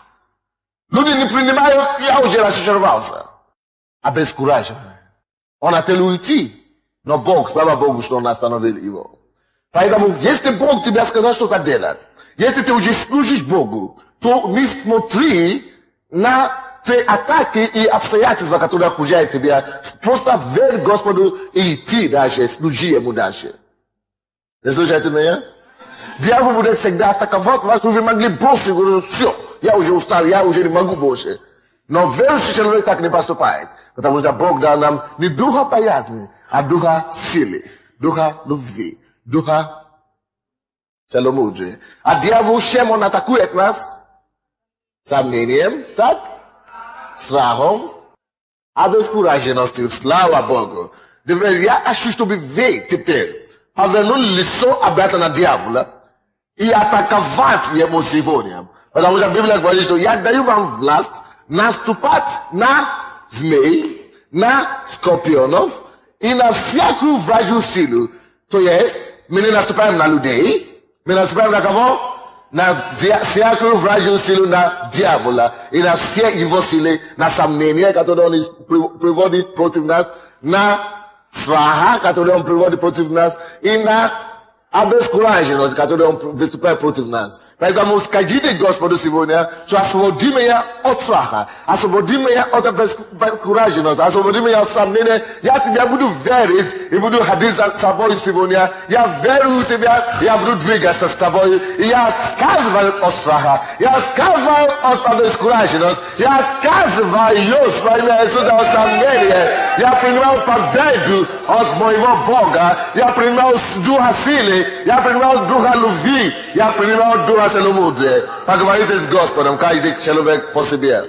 Speaker 1: Люди не принимают, я уже разочаровался. Обескураженный. Он хотел уйти. Но Бог, слава Богу, что он остановил его. Поэтому, если Бог тебе сказал что-то делать, если ты уже служишь Богу, то не смотри на те атаки и обстоятельства, которые окружают тебя. Просто верь Господу и идти дальше, служи Ему дальше. Вы слушаете меня? Дьявол будет всегда атаковать вас, чтобы вы могли бросить, говорить, все, я уже устал, я уже не могу больше. Но верующий человек так не поступает. Потому что Бог дал нам не духа боязни, а духа силы, духа любви, духа целомудрия. А дьявол, чем он атакует нас? Сомнением, так? Страхом, Обескуражености, слава Богу. Я ощущу, чтобы вы теперь повернули лицо обратно на дьявола и атаковать ему сегодня. Потому что Библия говорит, что я даю вам власть наступать на змей, на скорпионов и на всякую вражью силу. То есть, мы не наступаем на людей, мы наступаем на кого? На всякую вражью силу на дьявола и на все его силы, на сомнения, которые он приводит против нас, на страха, которые он приводит против нас, и на обескураженность, которые он выступает против нас. Поэтому скажите Господу сегодня, что освободи меня от страха, освободи меня от обескураженности, освободи меня от сомнения. Я тебя буду верить и буду ходить за тобой сегодня. Я верю в тебя, я буду двигаться с тобой. И я отказываю от страха, я отказываю от обескураженности, я отказываю во имя Иисуса от сомнения. Я принимаю победу от моего Бога, я принимаю духа силы, я принимаю духа любви, я принимаю духа целомудрия. Поговорите с Господом, каждый человек по себе.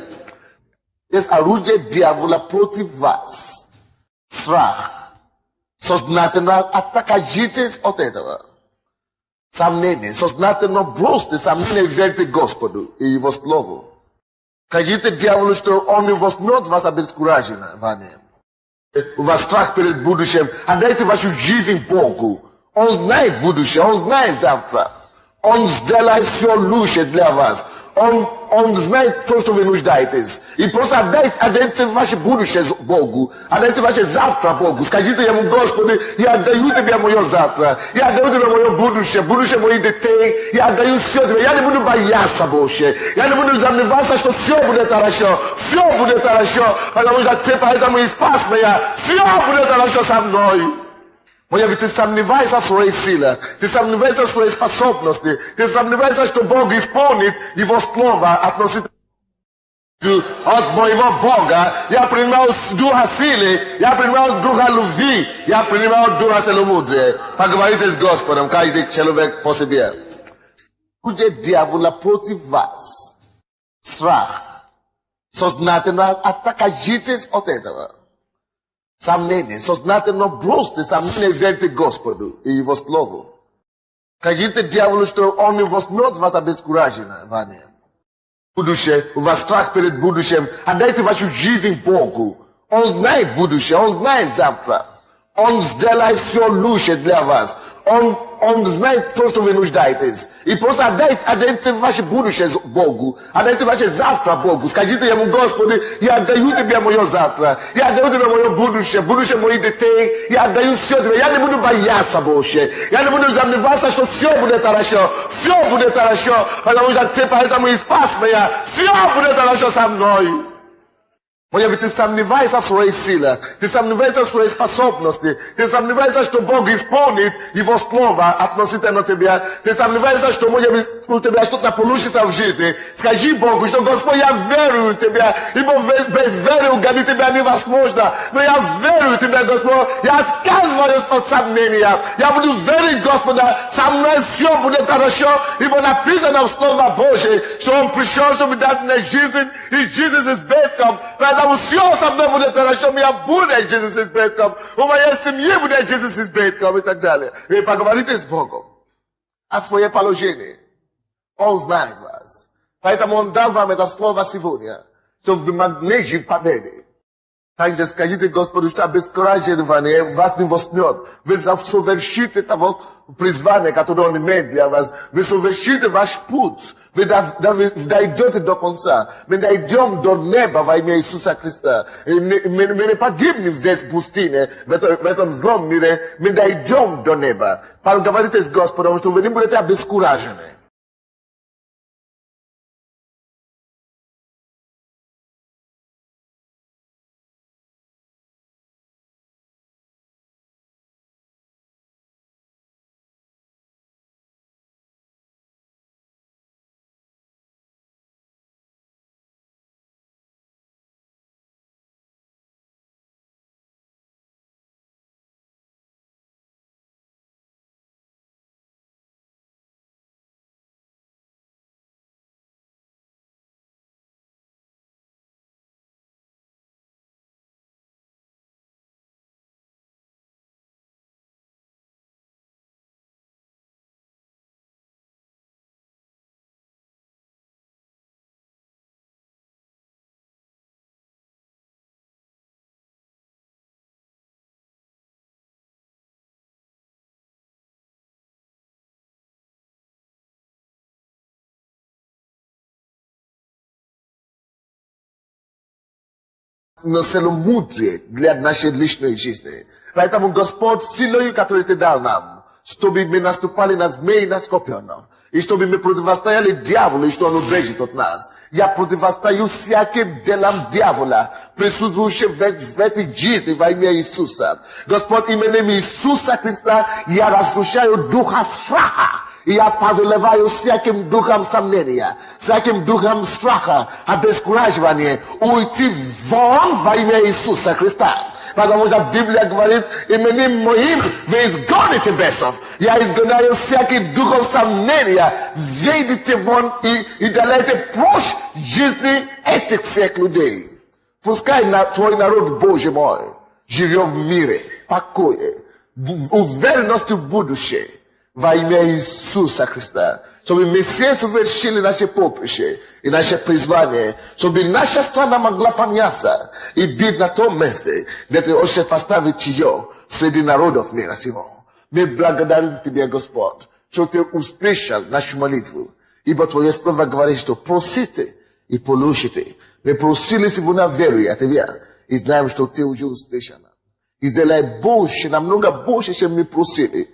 Speaker 1: Есть орудие дьявола против вас. Страх. Сознательно откажитесь от этого. Сомнение. Сознательно бросьте сомнение и верьте Господу и Его Слову. Скажите дьяволу, что он не возьмет вас обескураживание. У вас страх перед будущим. Отдайте вашу жизнь Богу. Он знает будущее, он знает завтра. Он сделает все лучше для вас. Он знает то, что вы нуждаетесь. И просто отдайте ваше будущее Богу. Отдайте ваше завтра Богу. Скажите ему, Господи, я отдаю тебе мое завтра. Я отдаю тебе мое будущее моих детей. Я отдаю все тебе. Я не буду бояться больше. Я не буду сомневаться, что все будет хорошо. Все будет хорошо. Потому что ты поэтому и спас меня. Все будет хорошо со мной. Может быть, ты сомневаешься в своей силе, ты сомневаешься в своей способности, ты сомневаешься, что Бог исполнит Его Слово относительно от моего Бога. Я принимаю духа силы, я принимаю духа любви, я принимаю духа целомудрия. Поговорите с Господом, каждый человек по себе. Будет дьявола против вас. Страх. Сознательно откажитесь от этого. Сомнение. Сознательно бросьте сомнение и верьте Господу и Его Слову. Скажите дьяволу, что он не возьмет вас обескураживание. Будущее, у вас страх перед будущим. Отдайте вашу жизнь Богу. Он знает будущее, он знает завтра. Он сделает все лучше для вас. Он знает то, что вы нуждаетесь. И просто отдайте ваше будущее Богу. Отдайте ваше завтра Богу. Скажите ему, Господи, я отдаю тебе мое завтра. Я отдаю тебе мое будущее моих детей. Я отдаю все тебе. Я не буду бояться больше. Я не буду сомневаться, что все будет хорошо. Все будет хорошо. Потому что ты поэтому и спас меня. Все будет хорошо со мной. Может быть, ты сомневаешься в своей силе, ты сомневаешься в своей способности, ты сомневаешься, что Бог исполнит Его Слово относительно тебя, ты сомневаешься, что, может быть, у тебя что-то получится в жизни. Скажи Богу, что, Господь, я верю в Тебя, ибо без веры угодить Тебя невозможно. Но я верю в Тебя, Господь, я отказываюсь от сомнения. Я буду верить Господа, со мной все будет хорошо, ибо написано в Слове Божье, что Он пришел, чтобы дать мне жизнь, и жизнь с избытком. Поэтому все со мной будет хорошо, у меня будет жизнь с избытком, у моей семьи будет жизнь с избытком и так далее. Вы поговорите с Богом о своем положении. Он знает вас. Поэтому Он дал вам это слово сегодня, чтобы вы могли жить победы. Также скажите Господу, что обескураживание вас не возьмет. Вы совершите того призвания, которое Он имеет для вас. Вы совершите ваш путь. Вы дойдете до конца. Мы дойдем до неба во имя Иисуса Христа. Мы не погибнем здесь в пустыне, в этом злом мире. Мы дойдем до неба. Поговорите с Господом, что вы не будете обескуражены. на целомудрие для нашей личной жизни. Поэтому, Господь, силою, которую Ты дал нам, чтобы мы наступали на змей и на скорпионов, и чтобы мы противостояли дьяволу, и что он убежит от нас. Я противостою всяким делам дьявола, присутствующим в этой жизни во имя Иисуса. Господь, именем Иисуса Христа я разрушаю духа страха. И я повелеваю всяким духом сомнения, всяким духом страха, обескураживания, уйти вон во имя Иисуса Христа. Потому что Библия говорит, именем моим вы изгоните бесов. Я изгоняю всякий духов сомнения. Выйдите вон и удаляйте прочь жизни этих всех людей. Пускай твой народ, Божий мой, живет в мире, покое, уверенностью в будущее. Во имя Иисуса Христа, чтобы мы все совершили наше поприще и наше призвание, чтобы наша страна могла подняться и быть на том месте, где Ты хочешь поставить ее среди народов мира сего. Мы благодарим Тебя, Господь, что Ты услышал нашу молитву, ибо Твое Слово говорит, что просите и получите. Мы просили сегодня веруя от Тебя и знаем, что Ты уже услышал. И сделай больше, намного больше, чем мы просили.